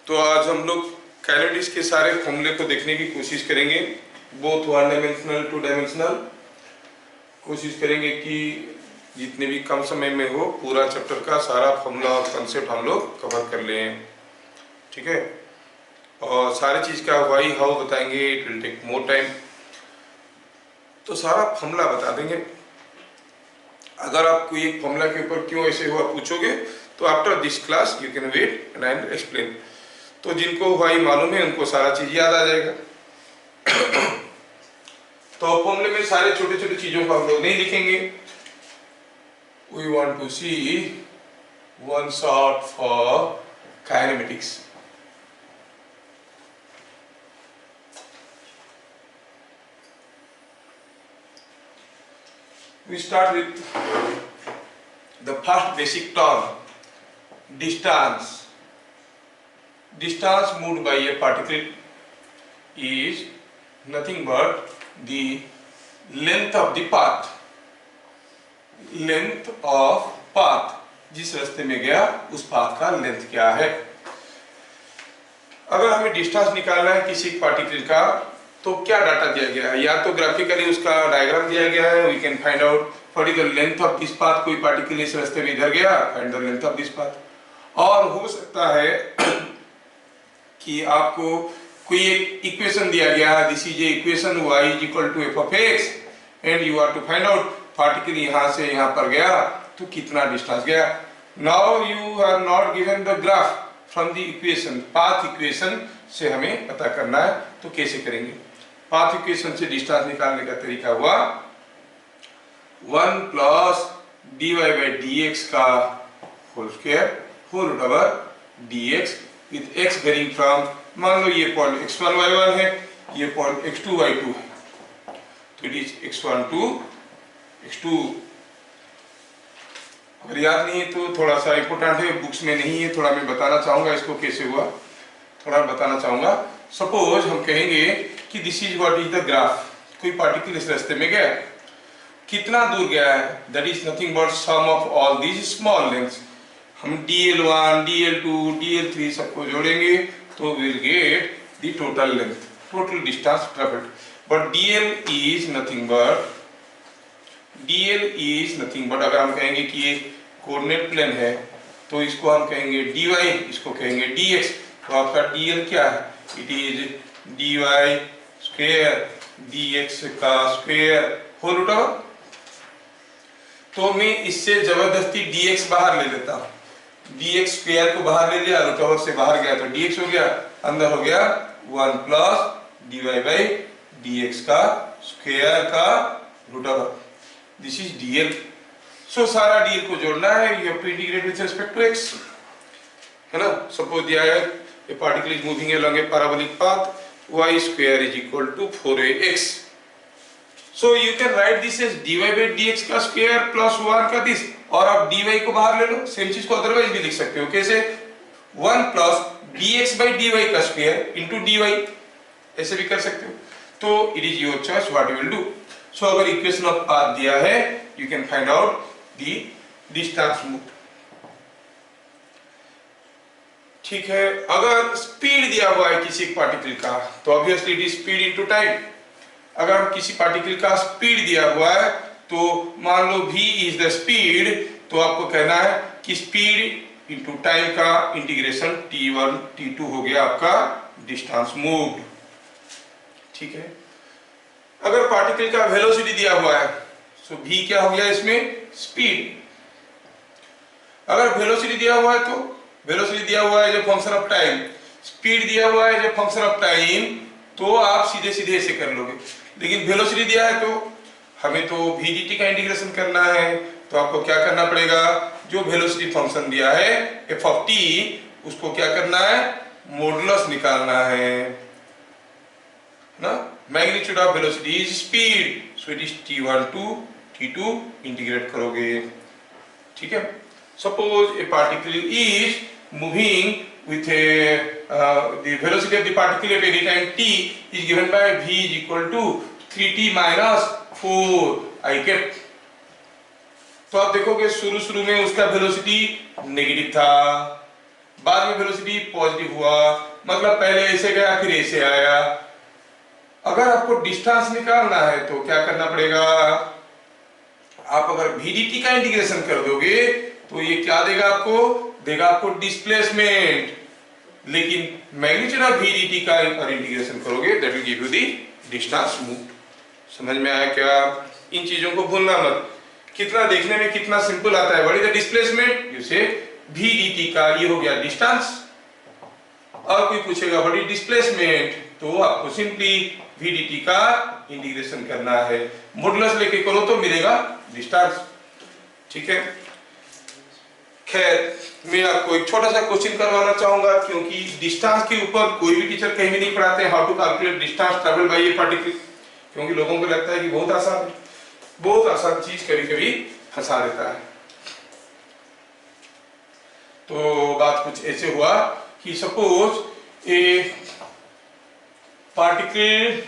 तो आज हम लोग काइनेटिक्स के सारे फॉर्मूले को देखने की कोशिश करेंगे, both one dimensional two dimensional. कोशिश करेंगे कि जितने भी कम समय में हो पूरा चैप्टर का सारा फॉर्मूला और कंसेप्ट हम लोग कवर कर लें, ठीक है। और सारी चीज़ का वाई हाउ बताएंगे, it will take more time. तो सारा फॉर्मूला बता देंगे। अगर आप कोई एक फॉर्मूला के ऊपर क्यों ऐसे हुआ पूछोगे तो after this class you can wait and I will explain. तो जिनको वाई मालूम है उनको सारा चीज याद आ जाएगा। तो फॉर्मूले में सारे छोटे छोटे चीजों को हम लोग नहीं लिखेंगे। We want to see one shot for kinematics. We start with the first basic term, distance. Distance moved by a particle is nothing but the length of the path. Length of path, जिस रास्ते में गया उस path का length क्या है। अगर हमें डिस्टेंस निकालना है किसी पार्टिकल का तो क्या डाटा दिया गया है, या तो ग्राफिकली उसका डायग्राम दिया गया है, we can find out what is the length of this path. कोई पार्टिकल इस रास्ते में इधर गया, find the length of this path. और हो सकता है कि आपको कोई एक इक्वेशन दिया गया है, this is a equation y is equal to F of X and you are to find out particle यहाँ से यहाँ पर गया तो कितना डिस्टेंस गया। Now you are not given the graph from the equation, path equation से हमें पता करना है। तो कैसे करेंगे? पाथ इक्वेशन से डिस्टेंस निकालने का तरीका हुआ 1 प्लस dy बाई dx का whole square whole root over dx with x varying from, मान लो ये पॉइंट x1 y1 है, ये पॉइंट x2 y2 है, तो it is x1 to x2। अगर याद नहीं है तो थोड़ा सा इंपोर्टेंट है, बुक्स में नहीं है, थोड़ा मैं बताना चाहूंगा इसको कैसे हुआ, थोड़ा बताना चाहूंगा। सपोज हम कहेंगे कि this is what is the graph. कोई पार्टिकल इस रास्ते में गया, कितना दूर गया है, that is nothing but sum of all these small lengths. हम dl1 dl2 dl3 सबको जोड़ेंगे तो will get the total length, total distance travelled. But dl is nothing but अगर हम कहेंगे कि ये कोऑर्डिनेट प्लेन है तो इसको हम कहेंगे dy, इसको कहेंगे dx। तो आपका dl क्या है, it is dy square dx का स्क्वायर होल रूट ओवर। तो मैं इससे जबरदस्ती dx बाहर ले लेता हूँ, dx स्क्वायर को बाहर ले लिया, रूट ओवर से बाहर गया तो dx हो गया, अंदर हो गया 1 प्लस dy बाई dx का स्क्वायर का root over. This is dl। So सारा dl को जोड़ना है, you have to integrate with respect to x, है ना। सपोज दिया है a particle is moving along a parabolic path, y square is equal to 4ax. So you can write this as dy by dx का square plus 1 का this, और आप dy को बाहर ले लो। सेम चीज को अदरवाइज भी लिख सकते हो, कैसे 1 प्लस dx by dy का स्क्वायर इनटू dy, ऐसे भी कर सकते हो। तो it is your choice what you will do. So अगर इक्वेशन ऑफ पाथ दिया है you can find out the distance moved, ठीक है। अगर स्पीड दिया हुआ है किसी पार्टिकल का तो obviously it is speed into time. अगर हम किसी पार्टिकल का स्पीड दिया हुआ है तो मान लो v इज द स्पीड, तो आपको कहना है कि स्पीड इनटू टाइम का इंटीग्रेशन t1 t2 हो गया आपका डिस्टेंस मूव्ड, ठीक है। अगर पार्टिकल का वेलोसिटी दिया हुआ है तो v क्या हो गया इसमें, स्पीड। अगर वेलोसिटी दिया हुआ है तो वेलोसिटी दिया हुआ है जो फंक्शन ऑफ टाइम, स्पीड दिया हुआ है जो फंक्शन ऑफ टाइम, तो आप सीधे सीधे ऐसे कर लोगे। लेकिन वेलोसिटी दिया है तो हमें तो vdt का इंटीग्रेशन करना है, तो आपको क्या करना पड़ेगा, जो वेलोसिटी फंक्शन दिया है f ऑफ t, उसको क्या करना है, मॉडुलस निकालना है ना। Magnitude of velocity is speed, so it is t1 to t2 integrate करोगे, ठीक है। Suppose a particle is moving with the velocity of the particle at any time t is given by v is equal to 3t minus 4 I kept। तो आप देखोगे शुरू में उसका velocity negative था, बाद में वेलोसिटी पॉजिटिव हुआ, मतलब पहले ऐसे गया फिर ऐसे आया। अगर आपको डिस्टेंस निकालना है तो क्या करना पड़ेगा, आप अगर VDT का इंटीग्रेशन कर दोगे तो ये क्या देगा आपको, देगा आपको डिस्प्लेसमेंट। लेकिन मैग्नीट्यूड ऑफ VDT का अगर इंटीग्रेशन करोगे that will give you the distance moved. समझ में आया क्या? इन चीजों को भूलना मत। कितना देखने में कितना सिंपल आता है। What is the displacement, you से VDT का, ये हो गया डिस्टेंस। और कोई पूछेगा व्हाट इज डिस्प्लेसमेंट, तो आपको सिंपली VDT का इंटीग्रेशन करना है। मॉडुलस लेके करो तो मिलेगा डिस्टेंस। ठीक है। खैर, मैं आपको एक छोटा सा क्वेश्चन करवाना चाहूंगा, क्योंकि डिस्टेंस के ऊपर कोई भी टीचर कहीं भी नहीं पढ़ाते how to calculate distance travel by a particle, क्योंकि लोगों को लगता है कि बहुत आसान है। बहुत आसान चीज कभी कभी फंसा देता है। तो बात कुछ ऐसे हुआ कि suppose A particle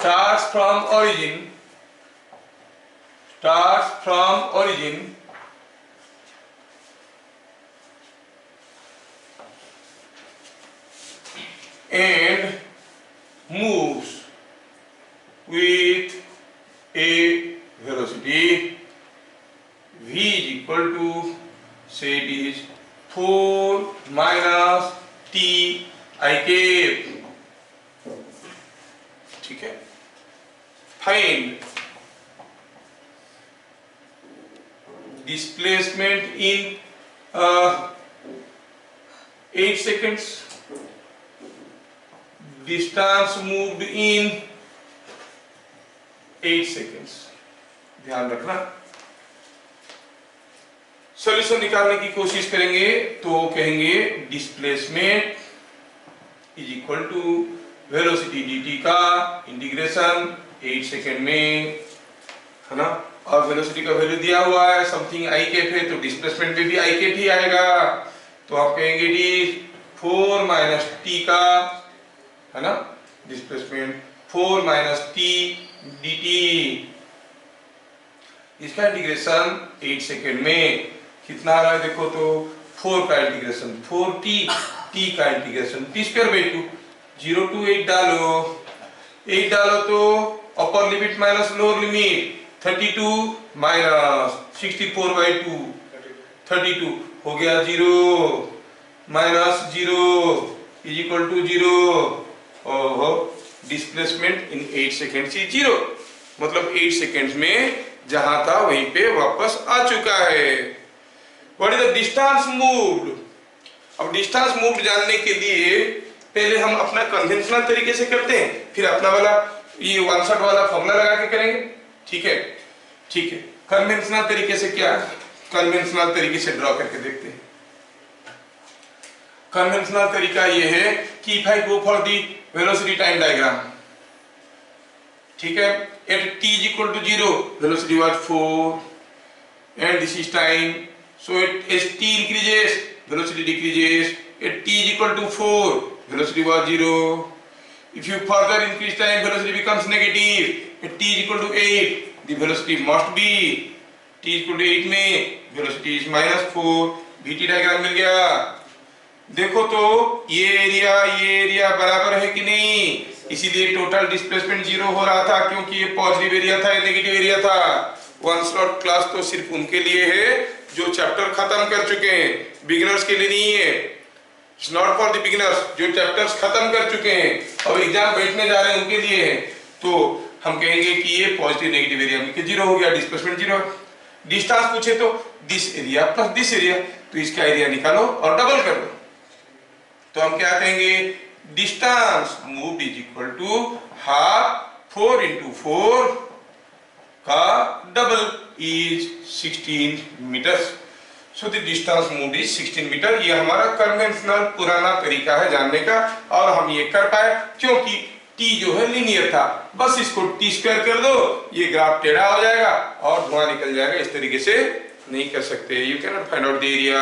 starts from origin and moves with a velocity v is equal to, say it is 4 minus t I cap। ठीक है। Find displacement in 8 seconds, distance moved in 8 seconds। ध्यान रखना। सॉल्यूशन निकालने की कोशिश करेंगे तो कहेंगे displacement is equal to velocity dt का इंटीग्रेशन 8 सेकेंड में, है ना। और वेलोसिटी का वैल्यू दिया हुआ है समथिंग I कैप है, तो डिस्प्लेसमेंट में भी I कैप ही आएगा। तो आप कहेंगे डी 4 माइनस t का, है ना, डिस्प्लेसमेंट 4 माइनस t dt। इसका इंटीग्रेशन 8 सेकेंड में कितना आ रहा है देखो तो 4 का इंटीग्रेशन 4t, t का integration t square by 2, 0 to 8 डालो, 8 डालो तो upper limit minus lower limit 32 minus 64 by 2 32 हो गया 0 माइनस 0 इज इक्वल टू 0। ओहो, डिस्प्लेसमेंट इन 8 सेकेंड्स इज 0, मतलब 8 सेकेंड्स में जहां था वहीं पे वापस आ चुका है। What is the distance moved. अब डिस्टेंस मूव्ड जानने के लिए पहले हम अपना कन्वेंशनल तरीके से करते हैं, फिर अपना वाला ये वन शॉट वाला फॉर्मूला लगा के करेंगे। ठीक है, ठीक है। कन्वेंशनल तरीके से क्या, कन्वेंशनल तरीके से ड्रॉ करके देखते हैं। कन्वेंशनल तरीका ये है कि if I go for the velocity time diagram, ठीक है, eight t is equal to 0 velocity was 4 and this is time, so as t increases velocity decreases, at t is equal to 4 velocity was 0, if you further increase time velocity becomes negative, at t is equal to 8 the velocity must be t is equal to 8 में velocity is minus 4। vt diagram मिल गया। देखो तो ये area बराबर है कि नहीं, इसीलिए टोटल डिस्प्लेसमेंट 0 हो रहा था, क्योंकि ये पॉजिटिव एरिया था, ये नेगेटिव एरिया था। वन स्लॉट क्लास तो सिर्फ उनके लिए है जो चैप्टर खत्म कर चुके हैं, बिगिनर्स के लिए नहीं है। It's not for the beginners, जो चैप्टर्स खत्म कर चुके हैं और एग्जाम बैठने जा रहे हैं उनके लिए है। तो हम कहेंगे कि ये पॉजिटिव नेगेटिव एरिया मिलकर 0 हो गया, डिस्प्लेसमेंट 0। डिस्टेंस पूछे तो this area plus this area, तो इसका एरिया निकालो और डबल कर दो। तो हम क्या कहेंगे, distance moved is equal to half 4 into 4 का double is 16 metre. So the distance moved is 16 metre. ये हमारा कन्वेंशनल पुराना तरीका है जानने का, और हम ये कर पाए क्योंकि t जो है लीनियर था। बस इसको t स्क्वायर कर दो, ये ग्राफ टेढ़ा हो जाएगा और धुआं निकल जाएगा। इस तरीके से नहीं कर सकते। You can not find out the area,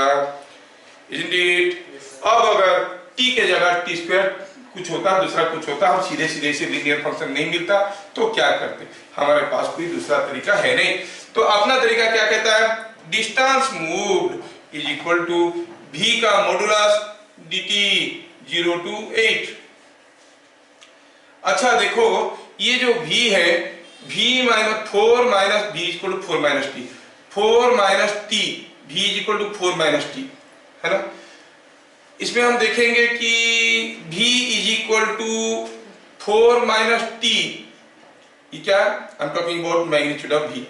isn't it. अब अगर t के जगह t स्क्वायर कुछ होता, दूसरा कुछ होता, हम सीधे सीधे से लीनियर फंक्शन नहीं मिलता, तो क्या करते, हमारे पास कोई दूसरा तरीका है नहीं। तो अपना तरीका क्या कहता है, distance moved is equal to v का मॉडुलस dt 0 to 8। अच्छा देखो ये जो v है v minus 4 minus v equal to 4 minus t, 4 minus t v equal to 4 minus t, है ना। इसमें हम देखेंगे कि v is equal to 4 minus t, ये क्या है, I am talking about magnitude of v,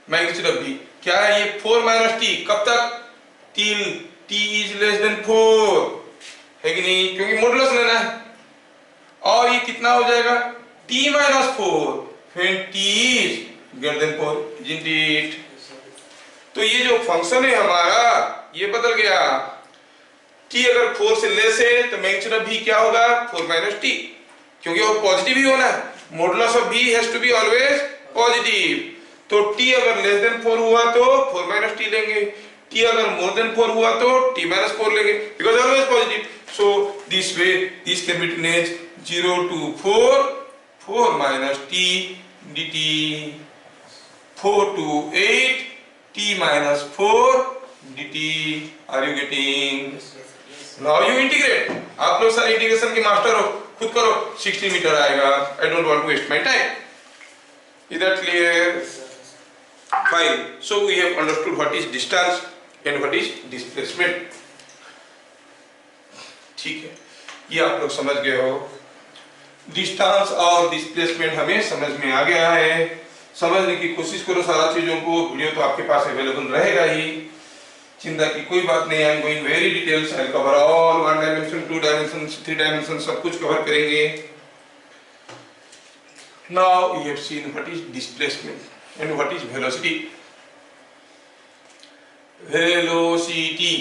magnitude of v क्या है, ये 4 माइनस टी, कब तक, till t is less than 4, है कि नहीं, क्योंकि मॉडुलस लेना है। और ये कितना हो जाएगा t माइनस 4 फिर t is greater than 4, isn't it? तो ये जो फंक्शन है हमारा ये बदल गया, t अगर 4 से लेस है तो मैग्नीट्यूड ऑफ v क्या होगा 4 माइनस टी, क्योंकि वो पॉजिटिव ही होना है, modulus of v has to be always positive. तो t अगर लेस देन 4 हुआ तो 4 माइनस टी लेंगे, t अगर मोर देन 4 हुआ तो t माइनस 4 लेंगे, because always positive. So this way this can be written as 0 to 4 4 minus t dt, 4 to 8 t minus 4 dt। Are you getting? Now you integrate, आप लोग सारे integration के master हो, खुद करो, 60 मीटर आएगा। I don't want to waste my time. Is that clear? Fine. So we have understood what is distance and what is displacement. ठीक है, ये आप लोग समझ गए हो। डिस्टेंस और डिस्प्लेसमेंट हमें समझ में आ गया है। समझने की कोशिश करो सारा चीजों को, वीडियो तो आपके पास अवेलेबल रहेगा ही, चिंता की कोई बात नहीं। I am going very details, I cover all 1 dimension 2 dimension 3 dimension, सब कुछ कवर करेंगे। Now we have seen what is displacement and what is velocity. Velocity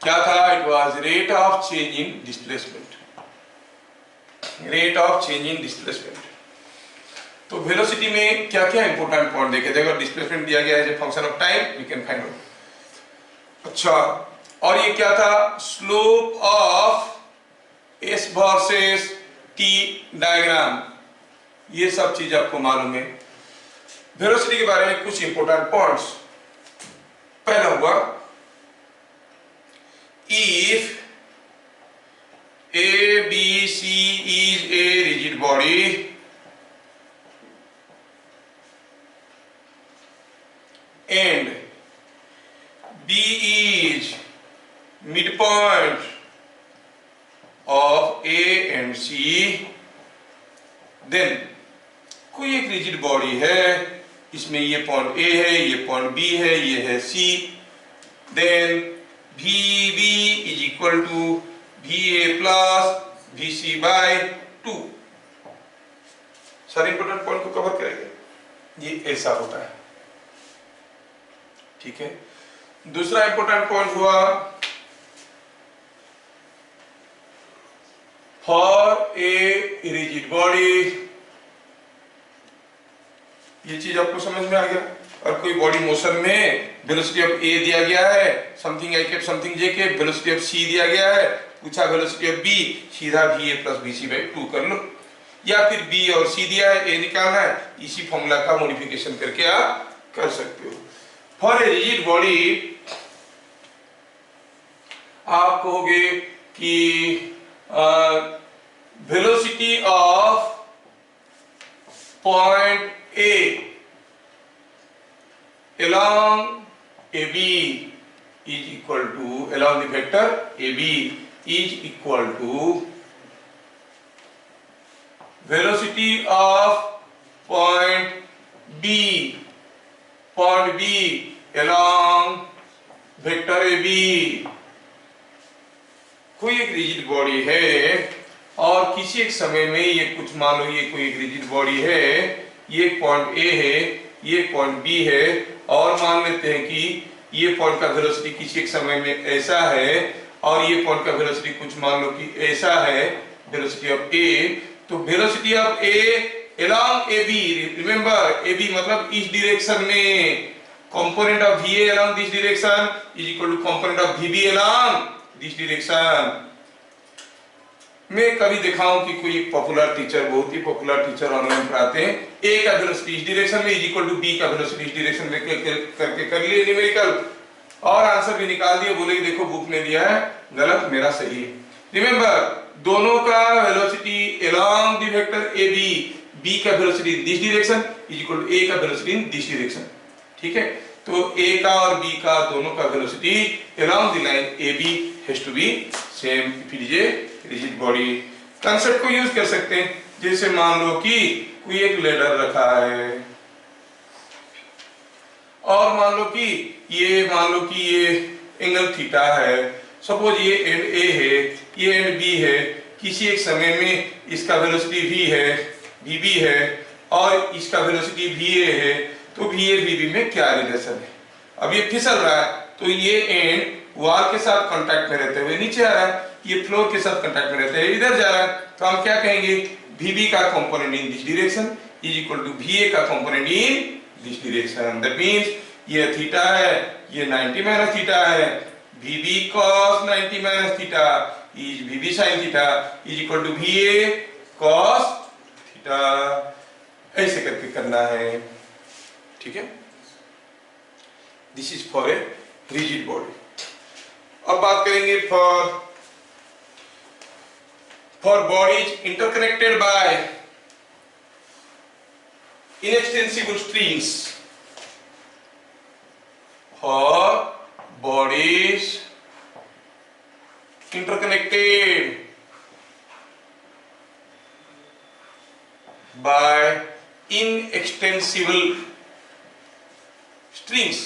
क्या था, it was rate of change in displacement, rate of change in displacement. तो velocity में क्या क्या important point देखे थे, अगर डिस्प्लेसमेंट दिया गया है function of time we can find out. अच्छा, और ये क्या था, slope of S versus T diagram, ये सब चीज आपको मालूम है। वेलोसिटी के बारे में कुछ इंपॉर्टेंट पॉइंट्स, पहला हुआ if ABC is a rigid body and B is midpoint of A and C, then कोई एक रिजिड बॉडी है, इसमें ये पॉइंट A है, ये पॉइंट B है, ये है C, then VB is equal to VA plus VC by 2। सारे इंपोर्टेंट पॉइंट को कवर करेंगे, ये ऐसा होता है, ठीक है। दूसरा इंपोर्टेंट पॉइंट हुआ फॉर ए रिजिड बॉडी, ये चीज आपको समझ में आ गया। और कोई बॉडी मोशन में वेलोसिटी ऑफ ए दिया गया है, something I cap something J cap, velocity of C दिया गया है, पूछा वेलोसिटी ऑफ बी, सीधा VA प्लस VC बाई 2 कर लो, या फिर बी और सी दिया है, ए निकालना है, इसी फॉर्मूला का मॉडिफिकेशन करके आप कर सकते हो। फॉर ए रिजिड बॉडी आप कहोगे कि velocity of point A along AB is equal to, along the vector AB is equal to velocity of point B along vector AB। कोई एक रिजिड बॉडी है और किसी एक समय में ये कुछ, मान लो ये कोई एक रिजिड बॉडी है, ये पॉइंट A है, ये पॉइंट B है, और मान लेते हैं कि ये पॉइंट का वेलोसिटी किसी एक समय में ऐसा है और ये पॉइंट का वेलोसिटी कुछ मान लो कि ऐसा है, वेलोसिटी ऑफ A। तो velocity of A along AB, remember AB मतलब इस डायरेक्शन में, component of VA along this direction is equal to component of VB along this direction. मैं कभी देखा हूं कि कोई पॉपुलर टीचर, बहुत ही पॉपुलर टीचर ऑनलाइन पढ़ाते हैं, ए का वेलोसिटी इस डायरेक्शन में इज इक्वल टू बी का वेलोसिटी इस डायरेक्शन में करके कर लिए न्यूमेरिकल, और आंसर भी निकाल दिए, बोले कि देखो बुक ने दिया है गलत, मेरा सही है। रिमेंबर, दोनों का velocity along the vector A B, B का velocity in this direction is equal to A का वेलोसिटी इन दिस डायरेक्शन। ठीक है, तो ए का और बी का दोनों का velocity along the line A B has to be same if it is a rigid body. Concept को यूज कर सकते हैं, जैसे मान लो कि कोई एक लेडर रखा है और मान लो कि ये एंगल थीटा है, सपोज ये एंड ए है, ये एंड बी है, किसी एक समय में इसका वेलोसिटी v है, vb है और इसका वेलोसिटी va है, तो va vb में क्या रिलेशन है? अब ये फिसल रहा है तो ये एंड वॉल के साथ कांटेक्ट में रहते हुए नीचे आ रहा है, ये फ्लोर के साथ कांटेक्ट में रहते हुए इधर जा रहा है, तो हम क्या कहेंगे, vb का component in this direction is equal to va का component in this direction. That means ये थीटा है, ये 90 माइनस थीटा है, vb cos 90 minus theta is vb sin theta is equal to va cos theta. ऐसे करके करना है, ठीक है। This is for a rigid body. अब बात करेंगे for bodies interconnected by inextensible strings, or bodies interconnected by inextensible strings,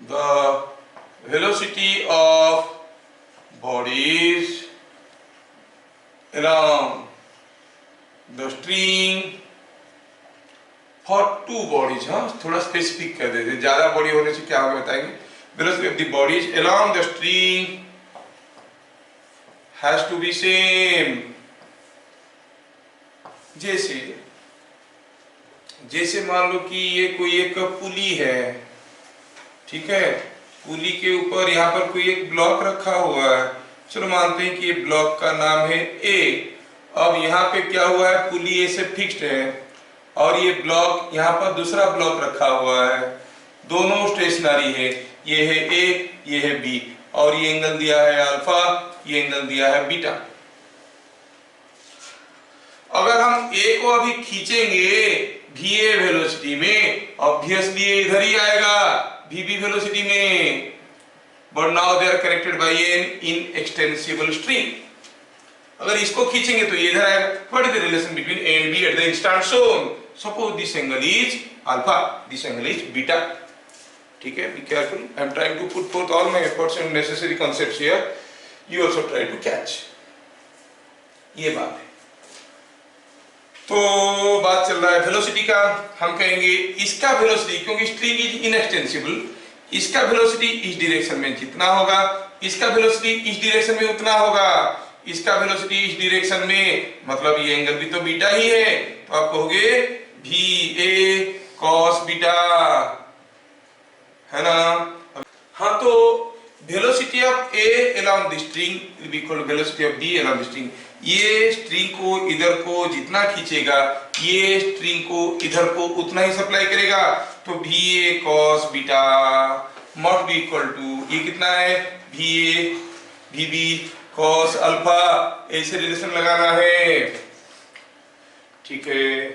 the velocity of bodies along the string for two bodies, हाँ थोड़ा स्पेसिफिक कर देते, ज्यादा बॉडी होने से क्या होगा बताएंगे। velocity of the bodies along the string has to be same। जैसे मान लो कि ये कोई एक पुली है, ठीक है, पुली के ऊपर यहाँ पर कोई एक ब्लॉक रखा हुआ है, चलो मानते हैं कि ये ब्लॉक का नाम है ए। अब यहाँ पे क्या हुआ है, पुली ए से फिक्स्ड है और ये ब्लॉक यहाँ पर दूसरा ब्लॉक रखा हुआ है, दोनों स्टेशनरी है, ये है ए ये है बी, और ये एंगल दिया है अल्फा, ये एंगल दिया है बीटा। अगर हम ए को अभी खींचेंगे va वेलोसिटी में, ऑब्वियसली ये इधर ही आएगा vb वेलोसिटी में, but now they are connected by an inextensible string। अगर इसको खींचेंगे तो ये इधर आएगा। What is the relation between a and b at the instant shown? Suppose this angle is alpha, this angle is beta। ठीक है, be careful। I am trying to put forth all my efforts and necessary concepts here। You also try to catch। ये बात है। तो बात चल रहा है वेलोसिटी का, हम कहेंगे इसका वेलोसिटी, क्योंकि स्ट्रिंग इज इनएक्सटेंसिबल, इसका वेलोसिटी इस डायरेक्शन में जितना होगा, इसका वेलोसिटी इस डायरेक्शन में उतना होगा, इसका वेलोसिटी इस डायरेक्शन में, मतलब ये एंगल भी तो बीटा ही है, तो आप कहोगे va cos बीटा, है ना। हाँ, तो velocity of a along the string will be equal to velocity of b along the string। ये स्ट्रिंग को इधर को जितना खींचेगा, ये स्ट्रिंग को इधर को उतना ही सप्लाई करेगा, तो va cos beta must be equal to, ये कितना है, va vb cos अल्फा, ऐसे रिलेशन लगाना है, ठीक है।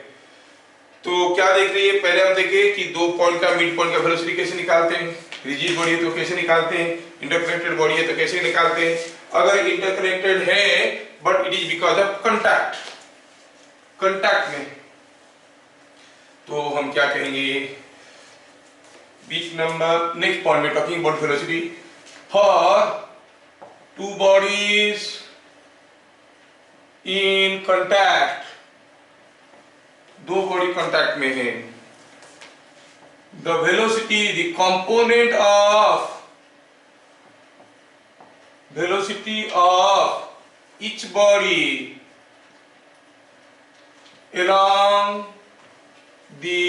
तो क्या देख रही है, पहले हम देखें कि दो पॉइंट का मिड पॉइंट का वेलोसिटी कैसे निकालते हैं, रिजिड बॉडी है तो कैसे निकालते हैं, इंटरकनेक्टेड बॉडी है तो कैसे निकालते हैं। अगर इंटरकनेक्टेड है but it is because of contact में, तो हम क्या कहेंगे, बीच नंबर नेक्स्ट पॉइंट में talking about velocity for two bodies in contact, दो बॉडी कांटेक्ट में है, the velocity the component of velocity of each body along the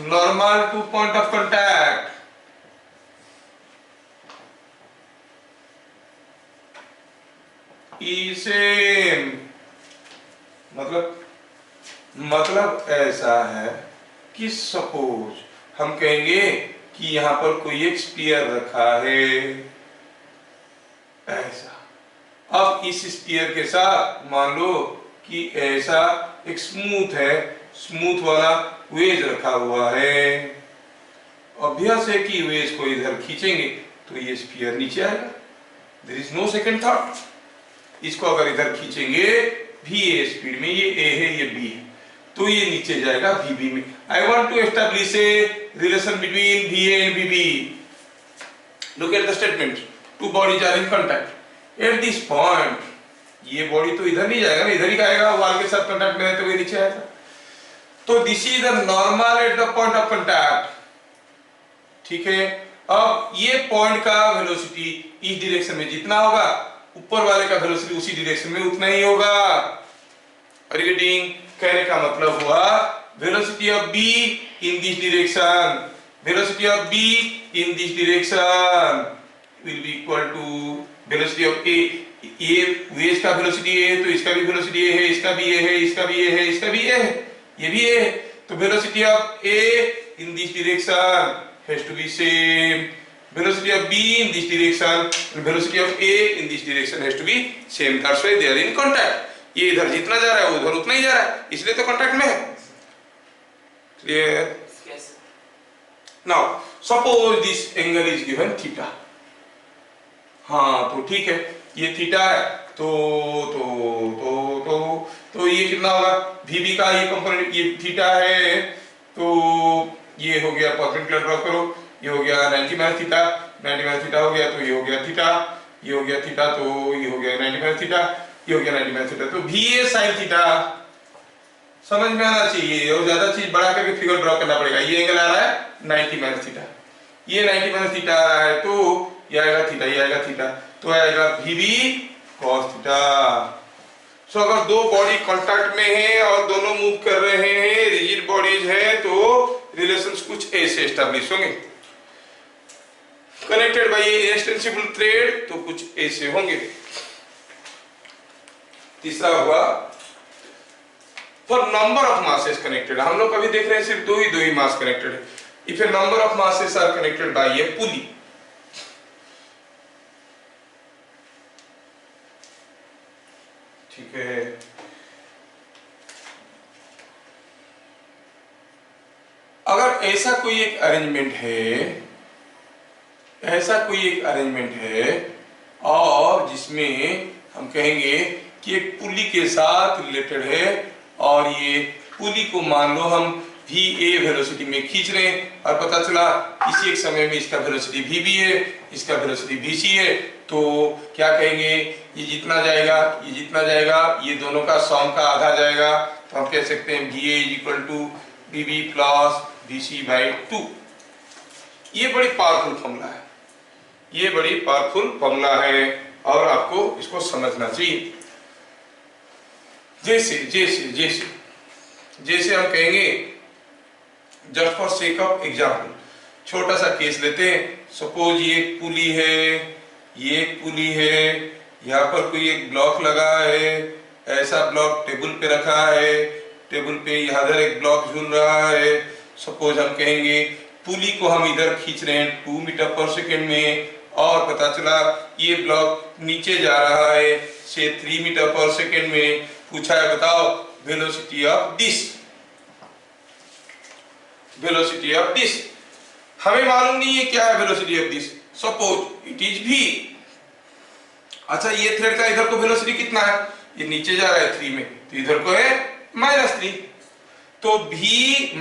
normal to point of contact is same। मतलब ऐसा है कि suppose हम कहेंगे कि यहाँ पर कोई एक स्फीयर रखा है ऐसा। अब इस स्फीयर के साथ मान लो कि ऐसा एक स्मूथ वाला वेज रखा हुआ है। ऑब्वियस है कि वेज को इधर खींचेंगे तो ये स्फीयर नीचे आएगा, there is no second thought. इसको अगर इधर खींचेंगे भी ए स्पीड में, ये ए है ये बी है, तो ये नीचे जाएगा वी बी में। I want to establish a relation between V A and V B. Look at the statement, two bodies are in contact at this point. ये बॉडी तो इधर नहीं जाएगा ना, इधर ही आएगा, वॉल के साथ कांटेक्ट में रहते हुए नीचे आएगा। तो this is the normal at the point of contact, ठीक है। अब ये पॉइंट का वेलोसिटी इस डायरेक्शन में जितना होगा, ऊपर वाले का वेलोसिटी उसी डायरेक्शन में उतना ही होगा। Are you getting? कहने का मतलब हुआ velocity of B in this direction, velocity of B in this direction will be equal to velocity of A. ये वेज का वेलोसिटी ए, तो इसका भी वेलोसिटी ए है, इसका भी ए है, इसका भी ए है, इसका भी ए है, ये भी ए है। तो velocity of A in this direction has to be same, velocity of b in this direction and velocity of a in this direction has to be same, that's why they are in contact। ये इधर जितना जा रहा है उधर उतना ही जा रहा है, इसलिए तो कांटेक्ट में है। Clear? yes। now suppose this angle is given theta. हाँ तो ठीक है, ये थीटा है तो ये कितना होगा, VB का ये कंपोनेंट, ये थीटा है तो ये हो गया परपेंडिकुलर ड्रॉ करो, ये हो गया 90 माइनस थीटा, 90 माइनस थीटा हो गया तो ये हो गया थीटा, ये हो गया थीटा तो ये हो गया 90 माइनस थीटा, ये हो गया 90 माइनस थीटा, तो VA sin थीटा समझ में आना चाहिए। और ज्यादा चीज बढ़ा करके फिगर ड्रॉ करना पड़ेगा। ये एंगल आ रहा है 90 माइनस थीटा, ये 90 माइनस थीटा आ रहा है तो ये आएगा थीटा, ये आएगा थीटा, तो आएगा VB cos थीटा। सो अगर दो बॉडी कांटेक्ट में है और दोनों मूव कर रहे हैं, रिजिड बॉडीज है, तो रिलेशंस कुछ ऐसे एस्टैब्लिश होंगे। कनेक्टेड बाय इनएक्सटेंसिबल थ्रेड तो कुछ ऐसे होंगे। तीसरा हुआ for number of masses connected. हम लोग अभी देख रहे हैं सिर्फ दो ही मास कनेक्टेड है। If a number of masses are connected by a pulley, ठीक है, अगर ऐसा कोई एक अरेंजमेंट है, और जिसमें हम कहेंगे कि एक पुली के साथ रिलेटेड है और ये पुली को मान लो हम VA वेलोसिटी में खींच रहे हैं और पता चला किसी एक समय में इसका वेलोसिटी VB है, इसका वेलोसिटी VC है, तो क्या कहेंगे, ये जितना जाएगा ये दोनों का सम का आधा जाएगा, तो हम कह सकते हैं VA is equal to VB plus VC/2। ये बड़ी पावरफुल फॉर्मूला है और आपको इसको समझना चाहिए। जैसे हम कहेंगे, just for sake of example छोटा सा केस लेते हैं। सपोज ये एक पुली है, यहाँ पर कोई एक ब्लॉक लगा है, ऐसा ब्लॉक टेबल पे रखा है, टेबल पे यहाँ एक ब्लॉक झूल रहा है। सपोज हम कहेंगे पुली को हम इधर खींच रहे हैं 2 मीटर पर सेकेंड में, और पता चला ये ब्लॉक नीचे जा रहा है से 3 मीटर पर सेकेंड में। पूछा है बताओ वेलोसिटी ऑफ दिस, हमें मालूम नहीं है क्या है velocity of this. Suppose it is V। अच्छा, ये थ्रेड का इधर को वेलोसिटी कितना है, ये नीचे जा रहा है 3 में, तो इधर को है -3, तो V -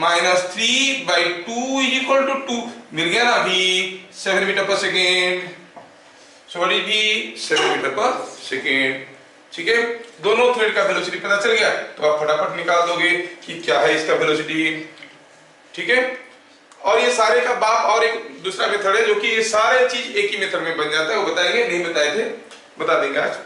3/2 इज इक्वल टू 2 मिल गया ना। V 7 metre per second, sorry V 7 metre per second, ठीक है। दोनों थ्रेड का वेलोसिटी पता चल गया, तो आप फटाफट निकाल दोगे कि क्या है इसका वेलोसिटी, ठीक है। और ये सारे का बाप और एक दूसरा मेथड है जो कि ये सारे चीज एक ही मेथड में बन जाता है, वो बताएंगे, नहीं बताए थे, बता देंगे आज।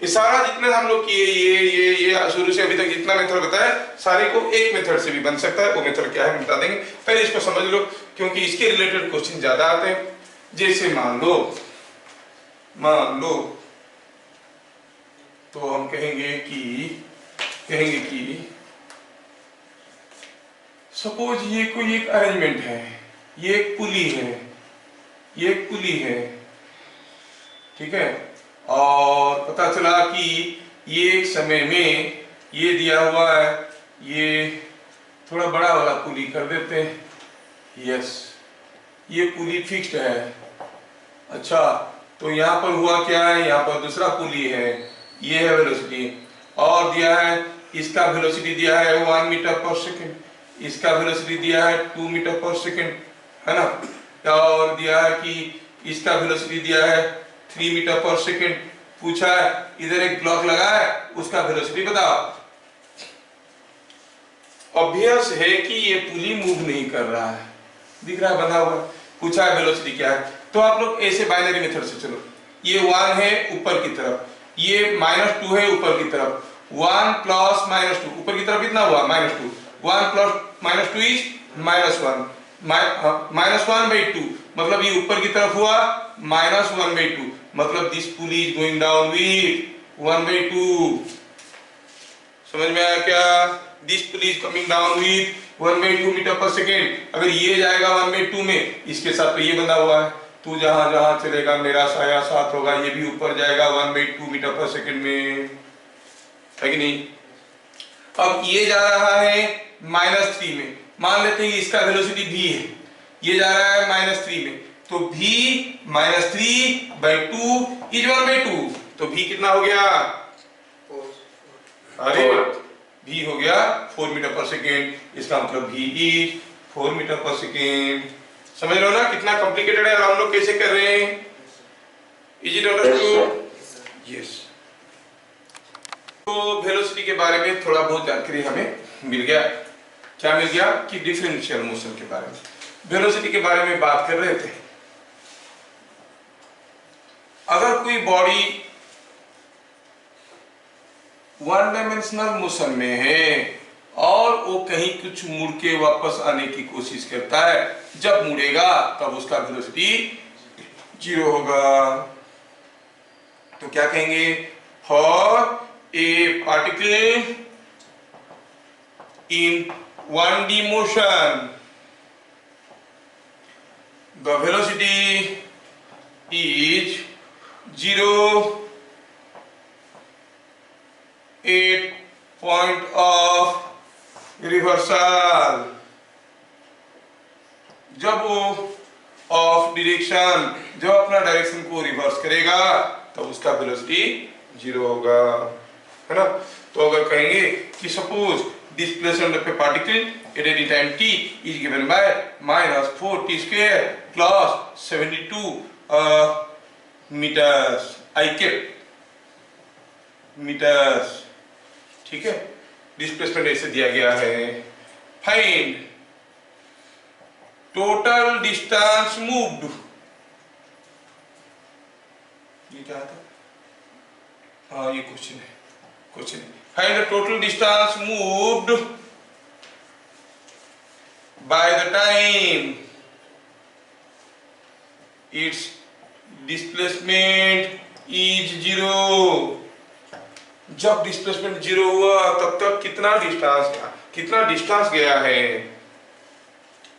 ये सारा जितने हम लोग किए, ये शुरू से अभी तक जितना मेथड बताया, सारे को एक मेथड से भी बन सकता है। वो मेथड क्या है बता देंगे, पहले इसको समझ लो क्योंकि इसके रिलेटेड क्वेश्चन ज्यादा आते हैं। जैसे मान लो तो हम कहेंगे कि सपोज ये कोई एक अरेंजमेंट है, ये एक पुली है, ये एक पुली है, ठीक है, और पता चला कि ये एक समय में ये दिया हुआ है, ये थोड़ा बड़ा वाला पुली कर देते हैं, यस, ये पुली फिक्स्ड है। अच्छा, तो यहाँ पर हुआ क्या है, यहाँ पर दूसरा पुली है, ये है वेलोसिटी, और दिया है, इसका वेलोसिटी दिया है 1 मीटर पर सेकेंड, इसका वेलोसिटी दिया है 2 मीटर पर सेकेंड, है ना, और दिया है कि इसका वेलोसिटी दिया है 3 मीटर पर सेकेंड। पूछा है इधर एक ब्लॉक लगा है, उसका वेलोसिटी बताओ। ऑब्वियस है कि ये पुली मूव नहीं कर रहा है, दिख रहा है बंधा हुआ। पूछा है वेलोसिटी क्या है, तो आप लोग ऐसे बाइनरी मेथड से चलो, ये 1 है ऊपर की तरफ, ये -2 है ऊपर की तरफ, 1 प्लस -2 ऊपर की तरफ कितना हुआ, -2, 1 प्लस -2 इज -1, -1/2, मतलब ये ऊपर की तरफ हुआ -1/2, मतलब this pulley is going down with 1/2। समझ में आया क्या? This pulley is coming down with 1/2 metre per second. अगर ये जाएगा 1/2 में, इसके साथ तो ये बंधा हुआ है, तू जहां जहां चलेगा मेरा साया साथ होगा, ये भी ऊपर जाएगा 1/2 मीटर पर सेकेंड में, है कि नहीं? अब ये जा रहा है -3 में, मान लेते हैं इसका वेलोसिटी v है, ये जा रहा है -3 में, तो v -3/2 इज 1/2, तो v कितना हो गया? अरे v हो गया 4 मीटर पर सेकेंड, इसका मतलब v is 4 metre per second. समझ लो ना कितना कॉम्प्लिकेटेड है और हम लोग कैसे कर रहे हैं? Is it understood? यस। तो वेलोसिटी के बारे में थोड़ा बहुत जानकारी हमें मिल गया। क्या मिल गया? कि डिफरेंशियल मोशन के बारे में, वेलोसिटी के बारे में बात कर रहे थे। अगर कोई बॉडी 1 डायमेंशनल मोशन में है और वो कहीं कुछ मुड़ के वापस आने की कोशिश करता है, जब मुड़ेगा तब उसका वेलोसिटी 0 होगा। तो क्या कहेंगे? For a particle in 1D motion, the velocity is 0 at point of reversal। जब वो ऑफ डायरेक्शन, जब अपना डायरेक्शन को रिवर्स करेगा तब उसका वेलोसिटी 0 होगा, है ना। तो अगर कहेंगे कि suppose displacement of a particle at any time t is given by -4t square plus 72 meters, I kept meters, ठीक है। डिस्प्लेसमेंट ऐसे दिया गया है। फाइंड टोटल डिस्टेंस मूव्ड, ये क्या था? हाँ ये क्वेश्चन है, क्वेश्चन है। Find the total distance moved by the time its displacement is 0। जब डिस्प्लेसमेंट 0 हुआ तब तक कितना डिस्टेंस गया है।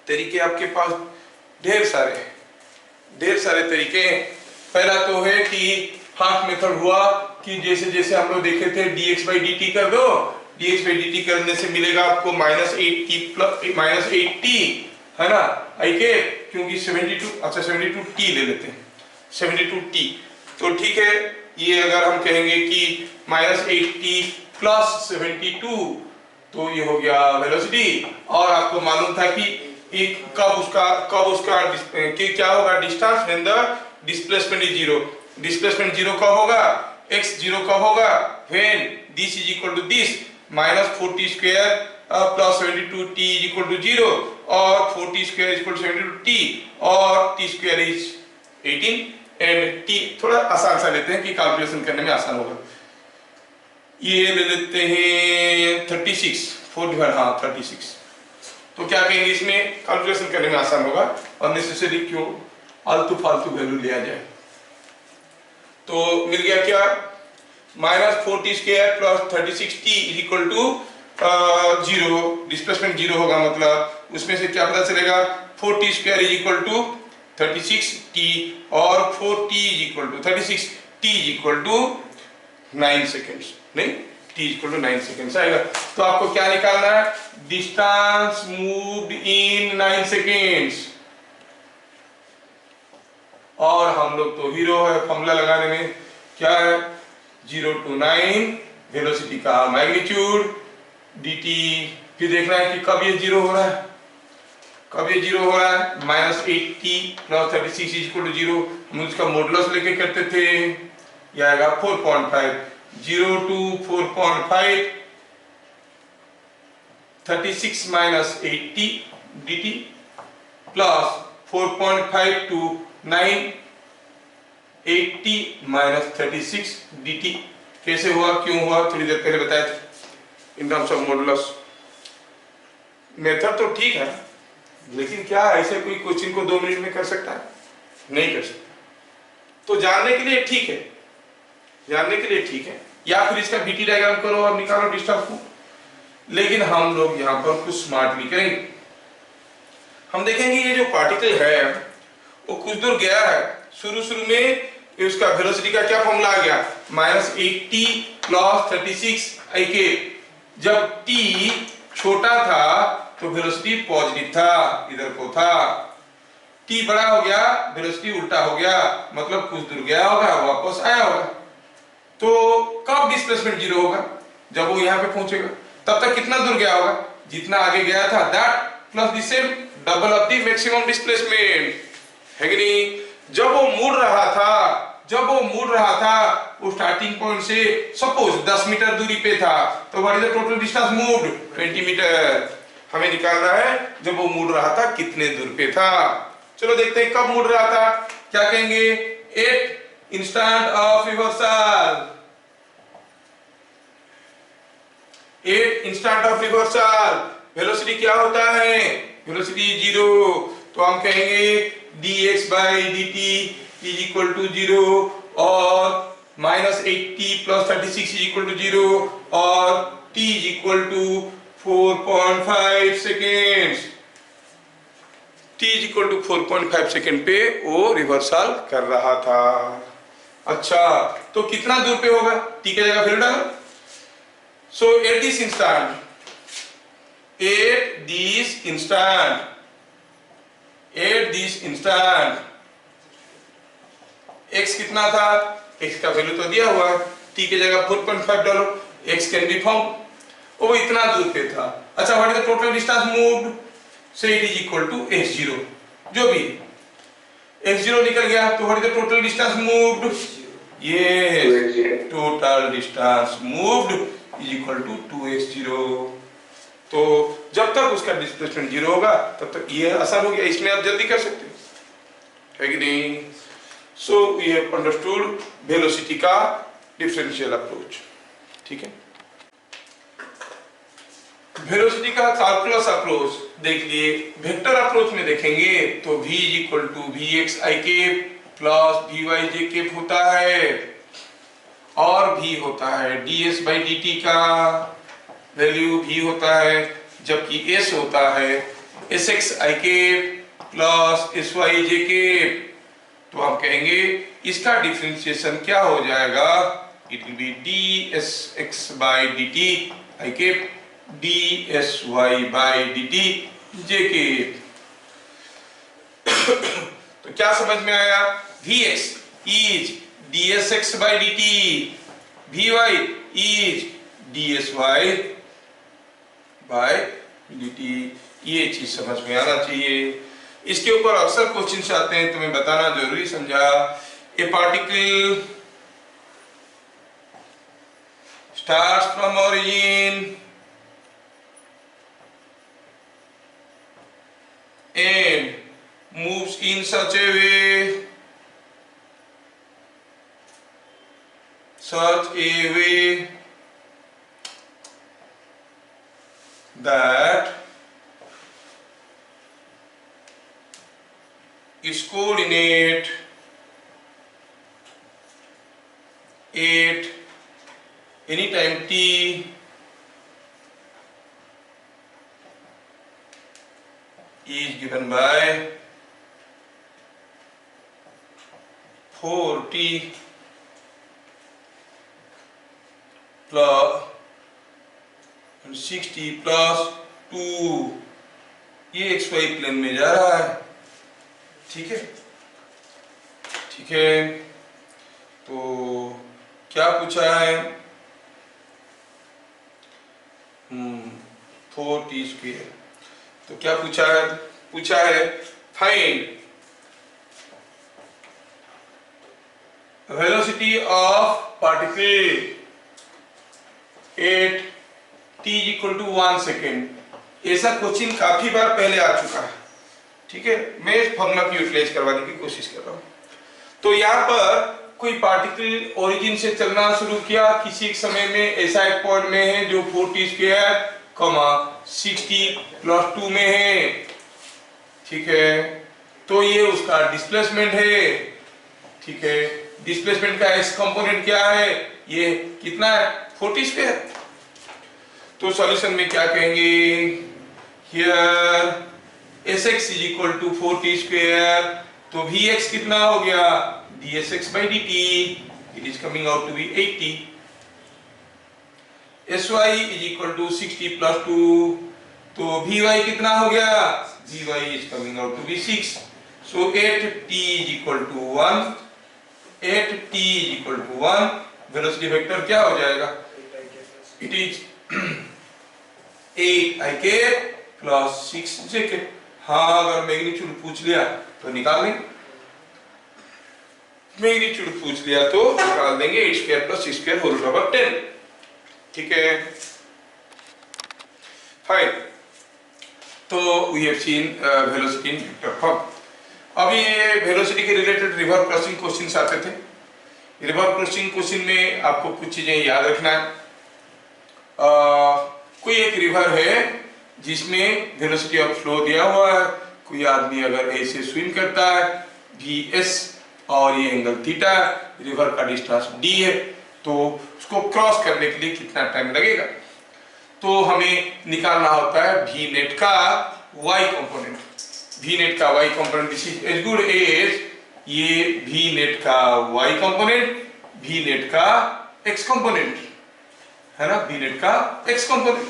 तरीके आपके पास ढेर सारे तरीके हैं। पहला तो है कि फास्ट मेथड हुआ कि जैसे जैसे हम लोग देखे थे dx/dt कर दो, dx/dt करने से मिलेगा आपको -8t, है ना, आइके, क्योंकि 72, अच्छा 72t ले लेते हैं, 72t। तो ठीक है, ये अगर हम कहेंगे कि -8t प्लस 72, तो ये हो गया वेलोसिटी। और आपको मालूम था कि कब उसका कि क्या होगा distance when the displacement is 0। Displacement 0 कब होगा? x 0 कब होगा? when this is equal to this -4t square plus 72t is equal to 0 और 4t square is equal to 72t और t square is 18 and t थोड़ा आसान सा लेते हैं कि कैलकुलेशन करने में आसान होगा। ये ले लेते हैं 36, 36। तो क्या कहेंगे इसमें कैलकुलेशन करने में आसान होगा, अननेसेसरी क्यों आलतू फालतू वैल्यू लिया जाए। तो मिल गया क्या? -4t square plus 36t is equal to zero, displacement zero होगा, मतलब उसमें से क्या पता चलेगा 4t square is equal to 36t और 4t is equal to 36, t is equal to 9 seconds, नहीं t इक्वल टू 9 सेकेंड्स आएगा। तो आपको क्या निकालना है, डिस्टेंस मूव्ड इन 9 सेकेंड्स। और हम लोग तो हीरो है फॉर्मूला लगाने में, क्या है 0 to 9 वेलोसिटी का मैग्नीट्यूड dt, फिर देखना है कि कब ये जीरो हो रहा है, कब ये जीरो हो रहा है, -8t प्लस 36 इक्वल टू 0, हम उसका मॉडुलस लेके करते थे, ये आएगा 4.5, 0 to 4.5 36 minus 8t dt plus 4.5 to 9 80 minus 36 dt। कैसे हुआ, क्यों हुआ, थोड़ी देर पहले बताया था in terms of modulus. Method तो ठीक है, लेकिन क्या ऐसे कोई क्वेश्चन को 2 मिनट में कर सकता है, नहीं कर सकता। तो जानने के लिए ठीक है, जानने के लिए ठीक है, या फिर इसका बीटी डायग्राम करो और निकालो डिस्टेंस को। लेकिन हम लोग यहाँ पर कुछ स्मार्टली करेंगे, हम देखेंगे ये जो पार्टिकल है वो कुछ दूर गया है, शुरू में उसका वेलोसिटी का क्या फॉर्मूला आ गया, -8t प्लस 36 ik। जब t छोटा था तो वेलोसिटी पॉजिटिव था, इधर को था, t बड़ा हो गया वेलोसिटी उल्टा हो गया, मतलब कुछ दूर गया होगा वापस आया होगा। तो कब डिस्प्लेसमेंट जीरो होगा, जब वो यहाँ पे पहुंचेगा। तब तक कितना दूर गया होगा, जितना आगे गया था that plus the same double of the maximum displacement, है कि नहीं। जब वो मुड़ रहा था, वो स्टार्टिंग पॉइंट से सपोज 10 मीटर दूरी पे था, तो what is the total distance moved, 20 metre. हमें निकालना है जब वो मुड़ रहा था कितने दूर पे था। चलो देखते हैं कब मुड़ रहा था, क्या कहेंगे, at instant of reversal, 8 instant of reversal. Velocity क्या होता है, वेलोसिटी जीरो, तो हम कहेंगे dx by dt is equal to 0 और -8t plus 36 is equal to 0 और t is equal to 4.5 seconds, t is equal to 4.5 second पे वो रिवर्सल कर रहा था। अच्छा, तो कितना दूर पे होगा, t की जगह वैल्यू डालो। So at this instant x कितना था, x का वैल्यू तो दिया हुआ है, t की जगह 4.5 डालो, x कैन बी फाउंड, वो इतना दूर पे था। अच्छा, what is the total distance moved, so it is equal to x0, जो भी x0 निकल गया, तो what is the total distance moved, ये total distance moved is equal to 2x0। तो जब तक उसका डिस्प्लेसमेंट जीरो होगा तब तक ये आसान हो गया, इसमें आप जल्दी कर सकते हो, है कि नहीं। So we have understood velocity का डिफरेंशियल अप्रोच, ठीक है। वेलोसिटी का कैलकुलस अप्रोच देख लिए। वेक्टर अप्रोच में देखेंगे तो v is equal to vx ik plus vy j होता है, और v होता है ds by dt का वैल्यू v होता है, जबकि s होता है sx ik plus sy j। तो हम कहेंगे इसका डिफरेंशिएशन क्या हो जाएगा, it will be dsx by dt ik dsy by dt jk। तो क्या समझ में आया, vx is dsx by dt, vy is dsy by dt, ये चीज समझ में आना चाहिए। इसके ऊपर अक्सर क्वेश्चन आते हैं, तुम्हें बताना जरूरी समझा। ए particle starts from origin and moves in such a way that its coordinate at any time t is given by 4t plus 60 plus 2, ये XY प्लेन में जा रहा है। ठीक है, ठीक है। तो क्या पूछा है? 4t²। तो क्या पूछा है? पूछा है find velocity of particle at t equal to 1 second. ऐसा क्वेश्चन काफी बार पहले आ चुका है। ठीक है, मैं इस फॉर्मूला की यूटिलाइज करवाने की कोशिश कर रहा हूं। तो यहाँ पर कोई पार्टिकल ओरिजिन से चलना शुरू किया, किसी एक समय में ऐसा एक पॉइंट में है जो 4t², 60 प्लस 2 में है। ठीक है, तो ये उसका डिस्प्लेसमेंट है। ठीक है, डिस्प्लेसमेंट का एक्स कंपोनेंट क्या है? ये कितना है? 40²। तो सॉल्यूशन में क्या कहेंगे? Here Sx is equal to 4t²। तो Vx कितना हो गया? dsx/dt। It is coming out to be 80। Sy is equal to 60 plus 2। तो Vy कितना हो गया? Vy is coming out to be 6। So 8t is equal to 1। 8t is equal to 1। Velocity vector क्या हो जाएगा? It is 8ik plus 6jk। हाँ, अगर magnitude पूछ लिया तो निकाल लेंगे। मैग्नीट्यूड पूछ लिया तो निकाल देंगे। 8² प्लस 6² होल पावर 10। ठीक है, फाइन। तो we have seen velocity in vector form. अब ये वेलोसिटी के रिलेटेड रिवर क्रॉसिंग क्वेश्चंस आते थे। रिवर क्रॉसिंग क्वेश्चन में आपको कुछ चीजें याद रखना है। कोई एक रिवर है जिसमें वेलोसिटी ऑफ फ्लो दिया हुआ है। कोई आदमी अगर ऐसे स्विम करता है, vs और ये एंगल थीटा, रिवर का डिस्टेंस d है, तो उसको क्रॉस करने के लिए कितना टाइम लगेगा? तो हमें निकालना होता है v नेट का y कंपोनेंट। v नेट का y component this is as good as ये v नेट का y कंपोनेंट, v नेट का x कंपोनेंट है ना, v नेट का x कंपोनेंट।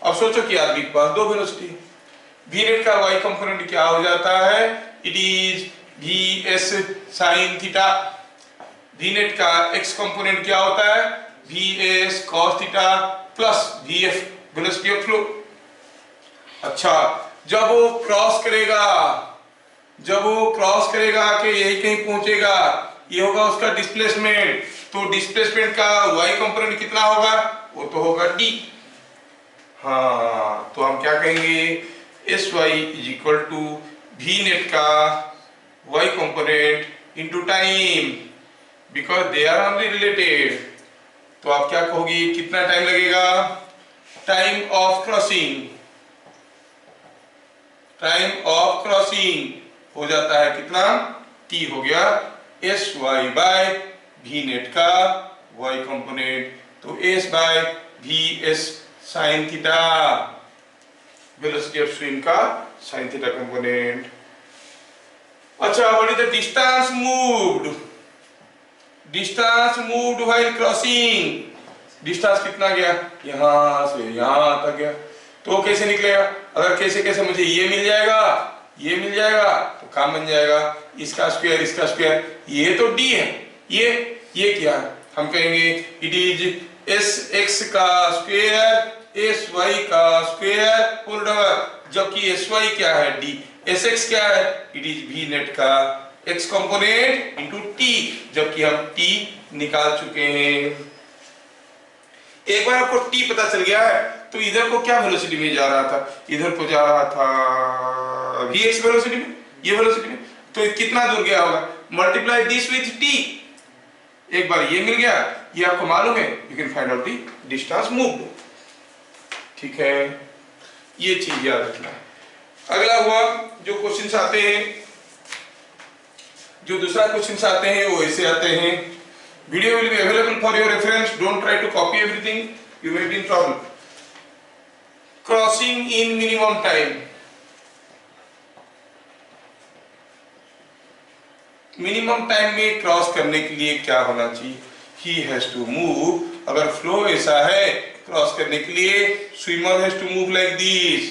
अब सोचो कि आदमी के पास दो वेलोसिटी, v नेट का y कंपोनेंट क्या हो जाता है? It is vs sin theta. v net का x कंपोनेंट क्या होता है? vs cos theta plus vf velocity of flow. अच्छा, जब वो क्रॉस करेगा कि यही कहीं पहुंचेगा, ये होगा उसका डिस्प्लेसमेंट। तो डिस्प्लेसमेंट का y कंपोनेंट कितना होगा? वो तो होगा d। हाँ, तो हम क्या कहेंगे? Sy is equal to v net का y component into time, because they are only related. तो आप क्या कहोगे? कितना टाइम लगेगा? टाइम ऑफ क्रॉसिंग हो जाता है कितना? t हो गया Sy बाय v नेट का y कंपोनेंट। तो s by vs sine theta, velocity of swim का साइन थीटा कंपोनेंट। अच्छा, what is the distance moved? Distance moved while crossing. Distance कितना गया? यहां से यहां तक गया। तो कैसे निकलेगा? अगर कैसे मुझे ये मिल जाएगा तो काम बन जाएगा। इसका स्क्वायर, ये तो d है, ये क्या है? हम कहेंगे इट इज sx का स्क्वायर sy का स्क्वायर होल पावर, जबकि sy क्या है? d। sx क्या है? इट इज v नेट का x कंपोनेंट इनटू t, जबकि हम t निकाल चुके हैं। एक बार आपको t पता चल गया है तो इधर को क्या वेलोसिटी में जा रहा था? इधर को जा रहा था vx वेलोसिटी में, ये वेलोसिटी में। तो कितना दूर गया होगा? Multiply this with t। एक बार ये मिल गया, ये आपको मालूम है, you can find out the distance moved. ठीक है, ये चीज याद रखना है। अगला हुआ जो क्वेश्चंस आते हैं, जो दूसरा क्वेश्चंस आते हैं वो ऐसे आते हैं। Video will be available for your reference, don't try to copy everything, you may be in trouble. Crossing in minimum time. Minimum time में क्रॉस करने के लिए क्या होना चाहिए? ही हैज टू मूव, अगर फ्लो ऐसा है क्रॉस करने के लिए, swimmer has to move like this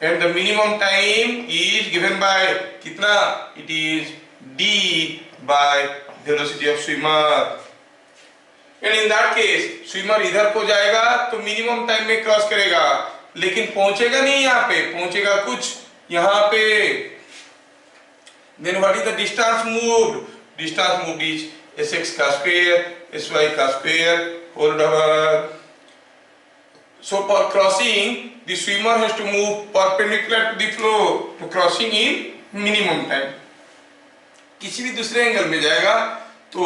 and the minimum time is given by कितना? It is d by velocity of swimmer. And in that case swimmer इधर को जाएगा तो मिनिमम टाइम में क्रॉस करेगा, लेकिन पहुंचेगा नहीं यहाँ पे, पहुंचेगा कुछ यहाँ पे। Then what is the distance moved? Distance moved is sx का square, sy का square whole double. So for crossing, the swimmer has to move perpendicular to the flow to crossing in minimum time. किसी भी दूसरे angle में जाएगा तो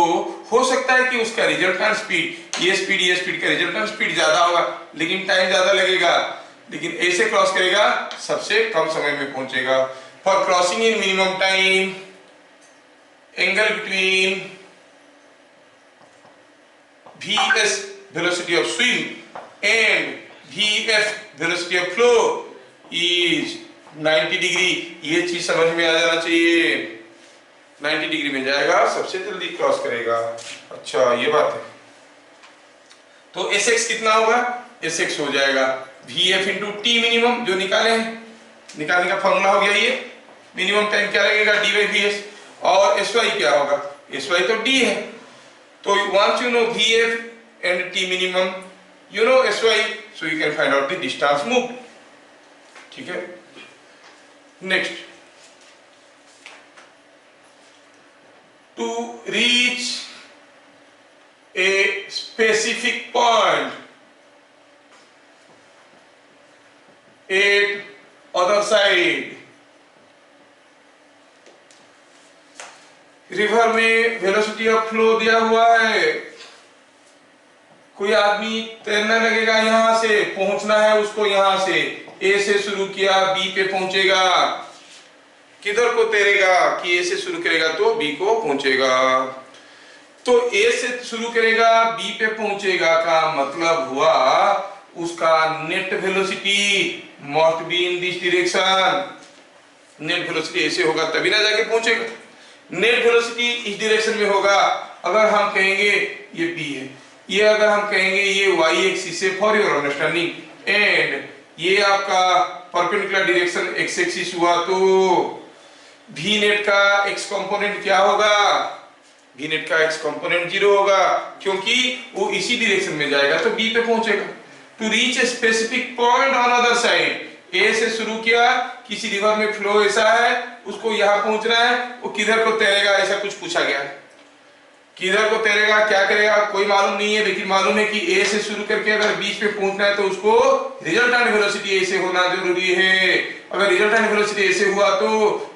हो सकता है कि उसका रिजल्टेंट स्पीड, ये स्पीड का रिजल्टेंट स्पीड ज्यादा होगा, लेकिन टाइम ज्यादा लगेगा। लेकिन ऐसे क्रॉस करेगा सबसे कम समय में पहुंचेगा। For crossing in minimum time, angle between Vs velocity of swim and Vf velocity of flow is 90 degree. ये चीज समझ में आ जाना चाहिए। 90 डिग्री में जाएगा सबसे जल्दी क्रॉस करेगा। अच्छा ये बात है। तो Sx कितना होगा? Sx हो जाएगा Vf इंटू टी मिनिमम जो निकाले हैं, निकालने का फॉर्मूला हो गया ये। मिनिमम टाइम क्या लगेगा? D by V S. और एस वाई क्या होगा? एस वाई तो डी है, तो once you know V F and T minimum, you know S Y, so you can find out the distance move. ठीक है, next, to reach a specific point at other side, river में velocity of flow दिया हुआ है, कोई आदमी तैरने लगेगा, यहां से पहुंचना है उसको, यहां से ए से शुरू किया बी पे पहुंचेगा, किधर को तैरेगा कि ए से शुरू करेगा तो बी को पहुंचेगा। तो ए से शुरू करेगा बी पे पहुंचेगा का मतलब हुआ उसका net velocity must be in this direction. Net velocity ऐसे होगा तभी ना जाके पहुंचेगा। नेट वेलोसिटी इस डायरेक्शन में होगा। अगर हम कहेंगे ये बी है, ये अगर हम कहेंगे ये वाई एक्सिस है फॉर योर अंडरस्टैंडिंग, एंड ये आपका परपेंडिकुलर डायरेक्शन एक्स एक्सिस हुआ, तो वी नेट का एक्स कंपोनेंट क्या होगा? वी नेट का एक्स कंपोनेंट 0 होगा, क्योंकि वो इसी डायरेक्शन में जाएगा तो बी पे पहुंचेगा। To reach a specific point on other side, A से शुरू किया, किसी रिवर में फ्लो ऐसा है उसको यहां पहुंचना है, वो किधर को तैरेगा ऐसा कुछ पूछा गया है। किधर को तैरेगा, क्या करेगा कोई मालूम नहीं है, लेकिन मालूम है कि ए से शुरू करके अगर बीच पे पहुंचना है तो उसको रिजल्टेंट वेलोसिटी ए से होना जरूरी है। अगर रिजल्टेंट वेलोसिटी ए से हुआ तो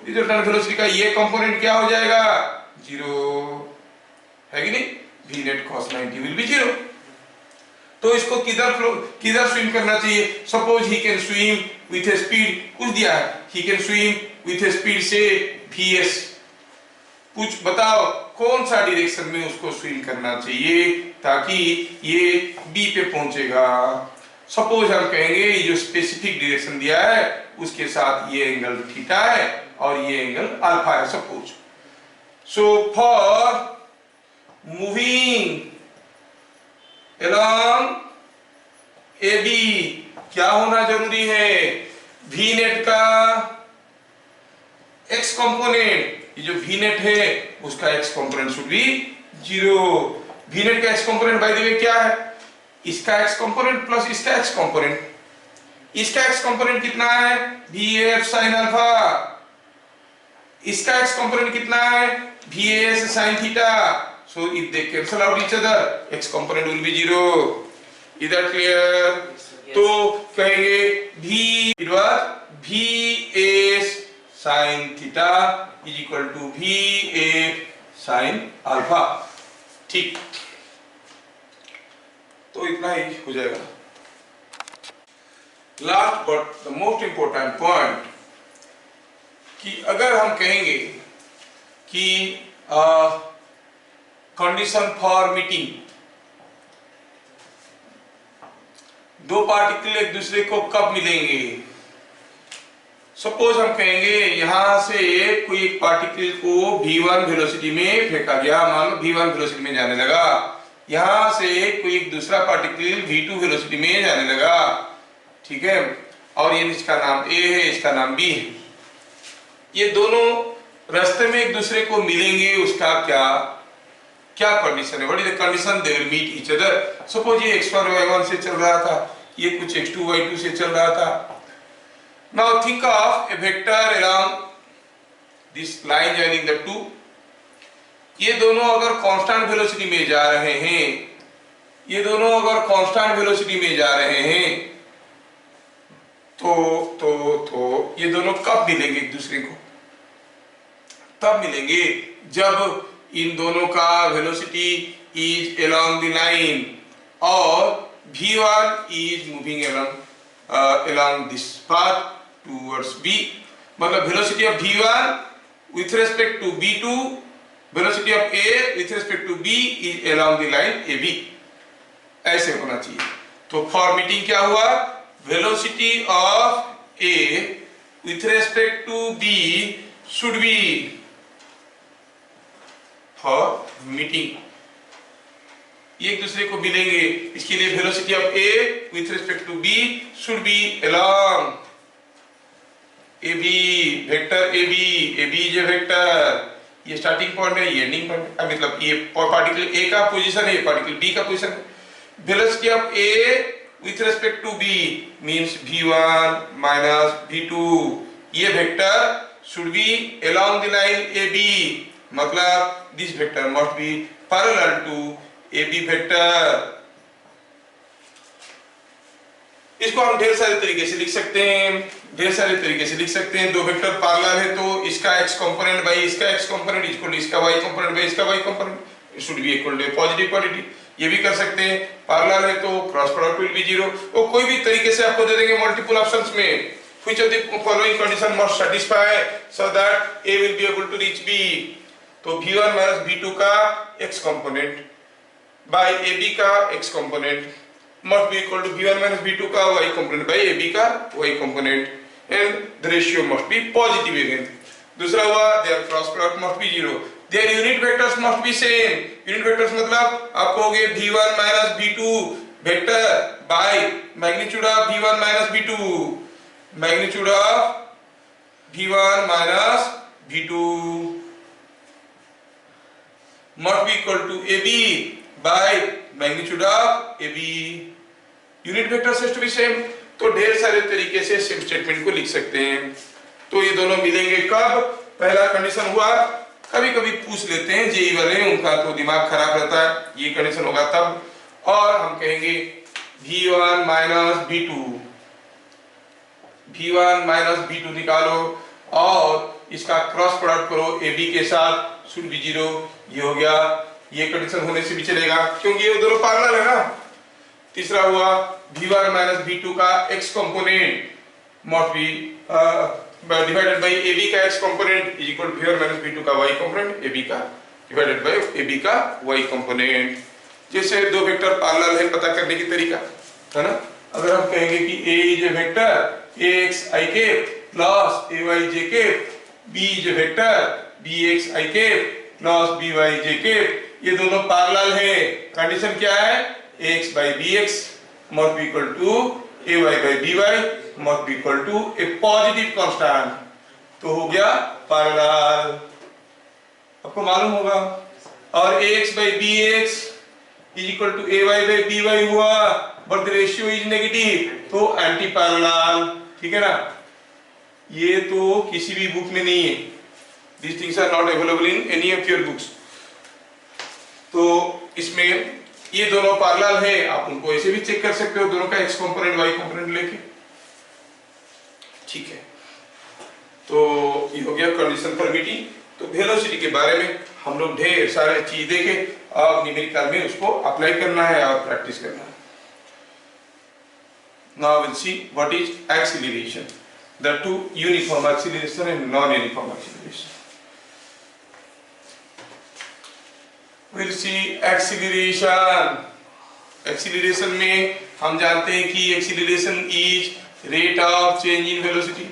रिजल्टेंट वेलोसिटी का ये कंपोनेंट क्या हो जाएगा? 0 है कि नहीं? V net cos 90 will be 0। तो इसको किधर स्विम करना चाहिए? Suppose he can swim with A speed, कुछ दिया है, he can swim with A speed से vs, कुछ बताओ कौन सा डायरेक्शन में उसको स्विम करना चाहिए ताकि ये बी पे पहुंचेगा। सपोज हम कहेंगे ये जो स्पेसिफिक डायरेक्शन दिया है उसके साथ ये एंगल थीटा है और ये एंगल अल्फा है suppose. So for moving along AB क्या होना जरूरी है? V नेट का x कंपोनेंट, ये जो V नेट है उसका x component should B 0। V net का x component by the way क्या है? इसका x कंपोनेंट प्लस इसका x कंपोनेंट। इसका x कंपोनेंट कितना है? VF sin alpha. इसका x कंपोनेंट कितना है? VS sin theta. So if they cancel out each other, x component will be 0. Is that clear? Yes. तो कहेंगे V it was VS sin theta is equal to VF sin alpha। ठीक, तो इतना ही हो जाएगा। Last but the most important point कि अगर हम कहेंगे कि कंडीशन फॉर मीटिंग, दो पार्टिकल एक दूसरे को कब मिलेंगे? सपोज हम कहेंगे यहां से कोई एक पार्टिकल को v1 वेलोसिटी में फेंका गया, मान लो v1 वेलोसिटी में जाने लगा, यहां से कोई एक दूसरा पार्टिकल v2 वेलोसिटी में जाने लगा, ठीक है, और ये इसका नाम a है, इसका नाम b है। ये दोनों रास्ते में एक दूसरे को मिलेंगे, उसका क्या क्या कंडीशन है, what is the condition, they will meet each other. Suppose ये x1 y1 से चल रहा था, ये कुछ x2 y2 से चल रहा था। Now think of a vector along this line joining the two. ये दोनों अगर कांस्टेंट वेलोसिटी में जा रहे हैं, ये दोनों अगर कांस्टेंट वेलोसिटी में जा रहे हैं, तो ये दोनों कब मिलेंगे एक दूसरे को? तब मिलेंगे जब इन दोनों का velocity is along the line और v1 is moving along this path towards b, मतलब velocity of v1 with respect to v2, velocity of a with respect to b is along the line ab, ऐसे होना चाहिए। तो for meeting क्या हुआ, velocity of a with respect to b should be for meeting, एक दूसरे को मिलेंगे, इसके लिए velocity of a with respect to b should be along ab, vector ab, ab is a vector, ये स्टार्टिंग पॉइंट है, ये एंडिंग पॉइंट है, मतलब ये पार्टिकल a का पोजीशन है, ये पार्टिकल b का पोजीशन है। Velocity of a with respect to b means v1 minus v2, ये vector should be along the line ab, मतलब this vector must be parallel to AB vector. इसको हम ढेर सारे तरीके से लिख सकते हैं, ढेर सारे तरीके से लिख सकते हैं। दो वेक्टर पैरेलल है तो इसका x कंपोनेंट बाई इसका x कंपोनेंट इक्वल टू इसका y कंपोनेंट बाई इसका y component should be equal to positive quantity, ये भी कर सकते हैं। पैरेलल है तो क्रॉस प्रोडक्ट विल बी 0, वो कोई भी तरीके से आपको दे देंगे मल्टीपल ऑप्शंस में। Which of the following condition must satisfy so that a will be able to reach b, तो v1 माइनस v2 का x कंपोनेंट बाय AB का x component must be equal to v1 minus v2 का y component by AB का y component and the ratio must be positive again. दूसरा हुआ their cross product must be 0, their unit vectors must B same. Unit vectors मतलब आप कहोगे v1 minus v2 vector by magnitude of v1 minus v2, magnitude of v1 minus v2 must be equal to AB by magnitude of AB, unit vectors has to be same। तो ढेर सारे तरीके से same statement को लिख सकते हैं। तो ये दोनों मिलेंगे कब, पहला कंडीशन हुआ, कभी कभी पूछ लेते हैं जेई वाले, उनका तो दिमाग खराब रहता है, ये कंडीशन होगा तब, और हम कहेंगे v1 minus v2, v1 minus v2 निकालो और इसका क्रॉस प्रोडक्ट करो AB के साथ, शुड बी 0, ये हो गया। ये कंडीशन होने से भी चलेगा क्योंकि ये दोनों पैरेलल है ना। तीसरा हुआ v1 minus v2 का x component must be divided by AB का x component is equal to v1 minus v2 का y कंपोनेंट AB का डिवाइडेड बाय AB का y कंपोनेंट। जैसे दो वेक्टर पैरेलल है पता करने की तरीका है ना, अगर हम कहेंगे कि A is a vector axik plus ayj, B is a vector bxik plus byj, ये दोनों पैरेलल है। कंडीशन क्या है, ax by bx must be equal to ay by by must be equal to a positive constant, तो हो गया parallel, आपको मालूम होगा। और ax by bx is equal to ay by by हुआ, but the ratio is negative, तो anti parallel, ठीक है ना। ये तो किसी भी बुक में नहीं है, these things are not available in any of your books। तो इसमें ये दोनों पैरेलल है, आप उनको ऐसे भी चेक कर सकते हो, दोनों का x कंपोनेंट y कंपोनेंट लेके, ठीक है। तो ये हो गया कंडीशन फॉर मीटिंग। तो वेलोसिटी के बारे में हम लोग ढेर सारे चीज देखे, अब न्यूमेरिकल में उसको अप्लाई करना है और प्रैक्टिस करना है। Now will see what is acceleration, the two uniform acceleration and non uniform acceleration. We'll see acceleration। Acceleration में हम जानते हैं कि acceleration is rate of change in velocity,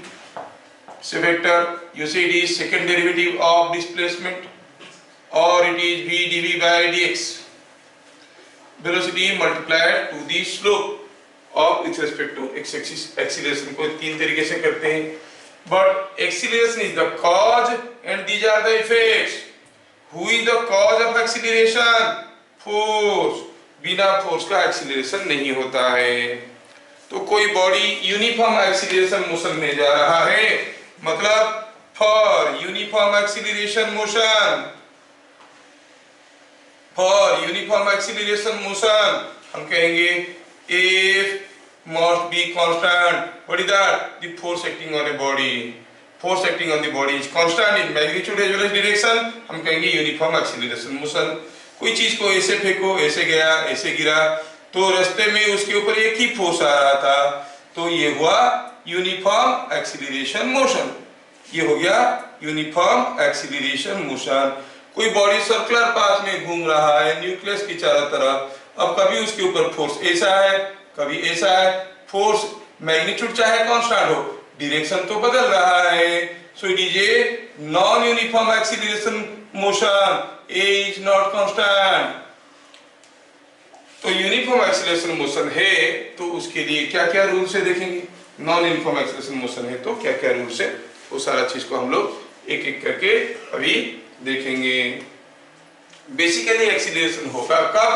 say vector, you see it is second derivative of displacement, or it is v dv by dx, velocity multiplied to the slope of with respect to x axis. Acceleration को तीन तरीके से करते हैं, but acceleration is the cause and these are the effects. Who is the cause of acceleration? Force. बिना force का acceleration नहीं होता है। तो कोई बॉडी यूनिफॉर्म एक्सीलरेशन मोशन में जा रहा है, मतलब for uniform acceleration motion, for uniform acceleration motion हम कहेंगे F must be constant. What is that? The force acting on a body. Force acting on the body is constant in magnitude as well as direction. हम कहेंगे uniform acceleration motion. कोई चीज को ऐसे फेंको, ऐसे गया, ऐसे गिरा, तो रास्ते में उसके ऊपर एक ही फोर्स आ रहा था, तो ये हुआ यूनिफॉर्म एक्सीलरेशन मोशन। ये हो गया यूनिफॉर्म एक्सीलरेशन मोशन। कोई बॉडी सर्कुलर पाथ में घूम रहा है न्यूक्लियस की चारों तरफ, अब कभी उसके ऊपर फोर्स ऐसा है, कभी ऐसा है, फोर्स मैग्नीट्यूड चाहे कांस्टेंट हो, डायरेक्शन तो बदल रहा है। सो it is a non uniform acceleration motion, A is not constant। तो यूनिफॉर्म एक्सीलरेशन मोशन है तो उसके लिए क्या क्या रूल्स है देखेंगे। नॉन यूनिफॉर्म एक्सीलरेशन मोशन है तो क्या क्या रूल्स है, वो सारा चीज को हम लोग एक एक करके अभी देखेंगे। बेसिकली एक्सीलरेशन होगा कब?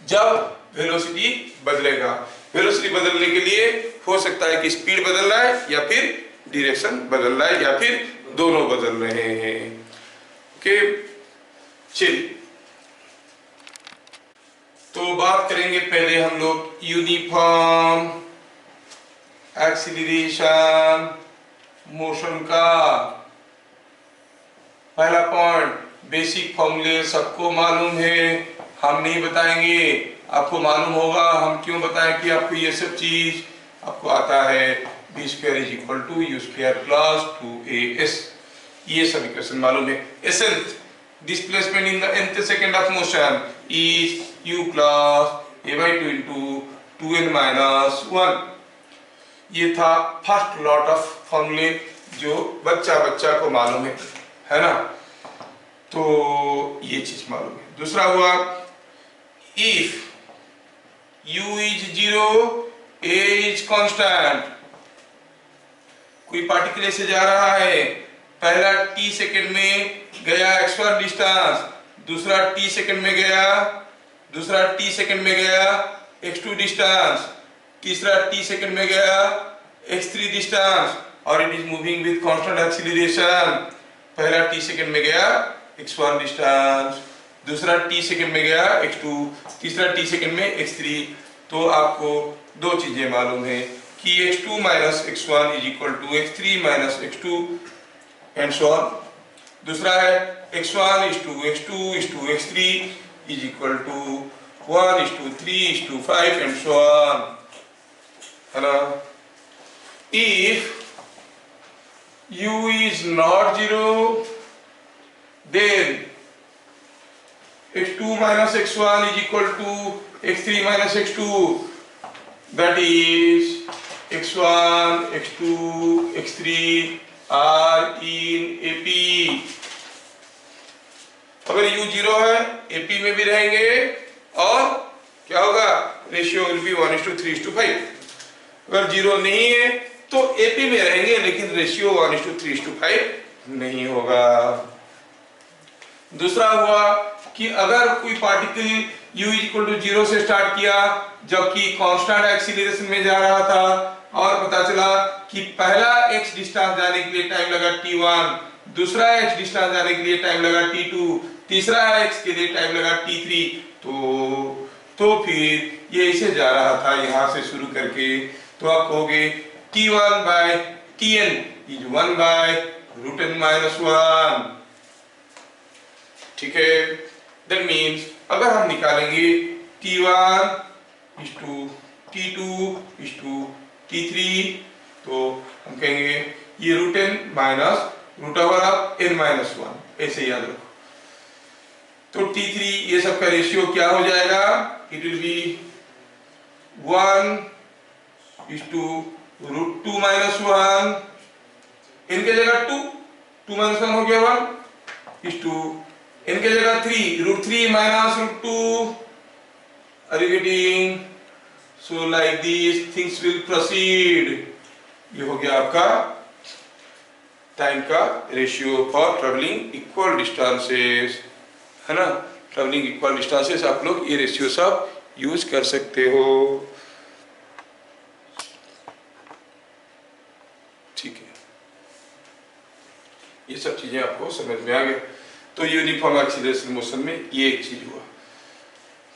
जब वेलोसिटी बदलेगा। वेलोसिटी बदलने के लिए हो सकता है कि स्पीड बदल रहा है या फिर डायरेक्शन बदल रहा है या फिर दोनों बदल रहे हैं। ओके, चलिए तो बात करेंगे पहले हम लोग यूनिफॉर्म एक्सीलरेशन मोशन का। पहला पॉइंट, बेसिक फॉर्मूले सबको मालूम है, हम नहीं बताएंगे, आपको मालूम होगा। हम क्यों बताएं कि आपको ये सब चीज आपको आता है। b square is equal to u square plus 2as, ये सब इक्वेशन मालूम है। Ascent displacement in the nth second of motion is u plus a by 2 into 2n minus 1। ये था फर्स्ट लॉट ऑफ फॉर्मूले जो बच्चा को मालूम है ना, तो ये चीज मालूम है। दूसरा हुआ if u is 0 a is constant। कोई पार्टिकल से जा रहा है, पहला t सेकंड में गया x1 डिस्टेंस, दूसरा t सेकंड में गया, दूसरा t सेकंड में गया x2 डिस्टेंस, तीसरा t सेकंड में गया x3 डिस्टेंस, और it is moving with constant acceleration. पहला t सेकंड में गया x1 डिस्टेंस, दूसरा t सेकंड में गया x2, तीसरा t सेकंड में x3। तो आपको दो चीजें मालूम है कि x2 minus x1 is equal to x3 minus x2 and so on. दूसरा है x1 is to x2 is to x3 is equal to 1 is to 3 is to 5 and so on, है ना। If u is not 0 then x2 minus x1 is equal to x3 minus x2, that is x1 x2 x3 are in AP। अगर u 0 है AP में भी रहेंगे और क्या होगा, रेशियो विल बी 1:3:5। अगर 0 नहीं है तो AP में रहेंगे लेकिन रेशियो 1:3:5 नहीं होगा। दूसरा हुआ कि अगर कोई पार्टिकल u इक्वल टू 0 से स्टार्ट किया जबकि कांस्टेंट एक्सीलरेशन में जा रहा था, और पता चला कि पहला x डिस्टेंस जाने के लिए टाइम लगा t1, दूसरा x डिस्टेंस जाने के लिए टाइम लगा t2, तीसरा x के लिए टाइम लगा t3, तो फिर ये इसे जा रहा था यहां से शुरू करके, तो आप कहोगे t1 by tn is 1 by root n minus 1। ठीक है, that means अगर हम निकालेंगे t1 is to t2 is to t3, तो हम कहेंगे ये root n minus root over of n minus 1, ऐसे याद रखो। तो t3 ये सब का रेशियो क्या हो जाएगा, it will be 1 is to root 2 minus 1 n के जगह 2 माइनस 1 हो गया 1 is 2, n के जगह 3 √3 minus √2, are you getting? So like these things will proceed. ये हो गया आपका टाइम का ratio for travelling equal distances, है ना। ट्रेवलिंग इक्वल डिस्टेंसेस आप लोग ये रेशियो सब यूज कर सकते हो, ठीक है। ये सब चीजें आपको समझ में आ गया। तो यूनिफॉर्म एक्सीलरेशन मोशन में ये एक चीज हुआ।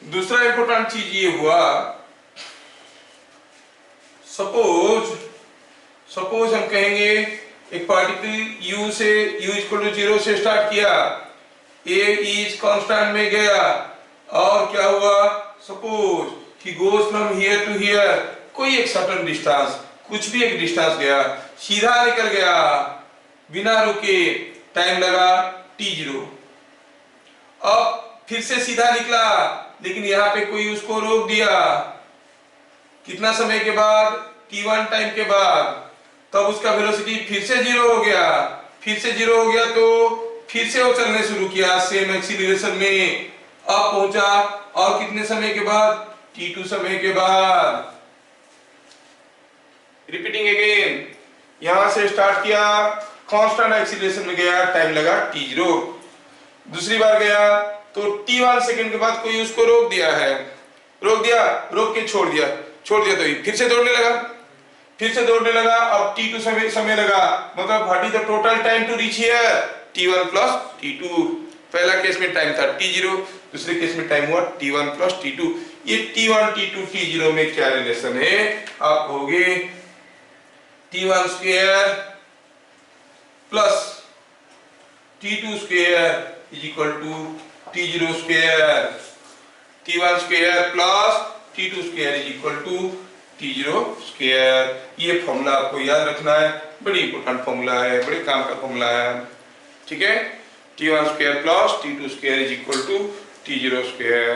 दूसरा इंपॉर्टेंट चीज ये हुआ, सपोज हम कहेंगे एक पार्टिकल u से u = 0 से स्टार्ट किया, a इज कांस्टेंट में गया और क्या हुआ, suppose he goes from here to here, कोई एक सर्टेन डिस्टेंस, कुछ भी एक डिस्टेंस गया, सीधा निकल गया बिना रुके, टाइम लगा t0। अब फिर से सीधा निकला लेकिन यहाँ पे कोई उसको रोक दिया, कितना समय के बाद, t1 टाइम के बाद, तब उसका वेलोसिटी फिर से 0 हो गया, फिर से 0 हो गया तो फिर से वो चलने शुरू किया सेम एक्सीलरेशन में, अब पहुंचा और कितने समय के बाद, t2 समय के बाद। रिपीटिंग अगेन, यहां से स्टार्ट किया, कांस्टेंट एक्सीलरेशन में गया, टाइम लगा t0, दूसरी बार गया तो t1 सेकंड के बाद कोई उसको रोक दिया है, रोक के छोड़ दिया तो फिर से दौड़ने लगा, अब t2 समय लगा, मतलब what is the total time to reach here, t1 plus t2। पहला केस में टाइम था t0, दूसरे केस में टाइम हुआ t1 प्लस t2। ये t1 t2 t0 में क्या रिलेशन है, आप कहोगे t1 square plus t2 square is equal to t0 square, t1 square plus t2 square is equal to t0 square. ये फॉर्मूला आपको याद रखना है, बड़ी इंपॉर्टेंट फॉर्मूला है, बड़े काम का फॉर्मूला है, ठीक है। t1 square plus t2 square is equal to t0 square.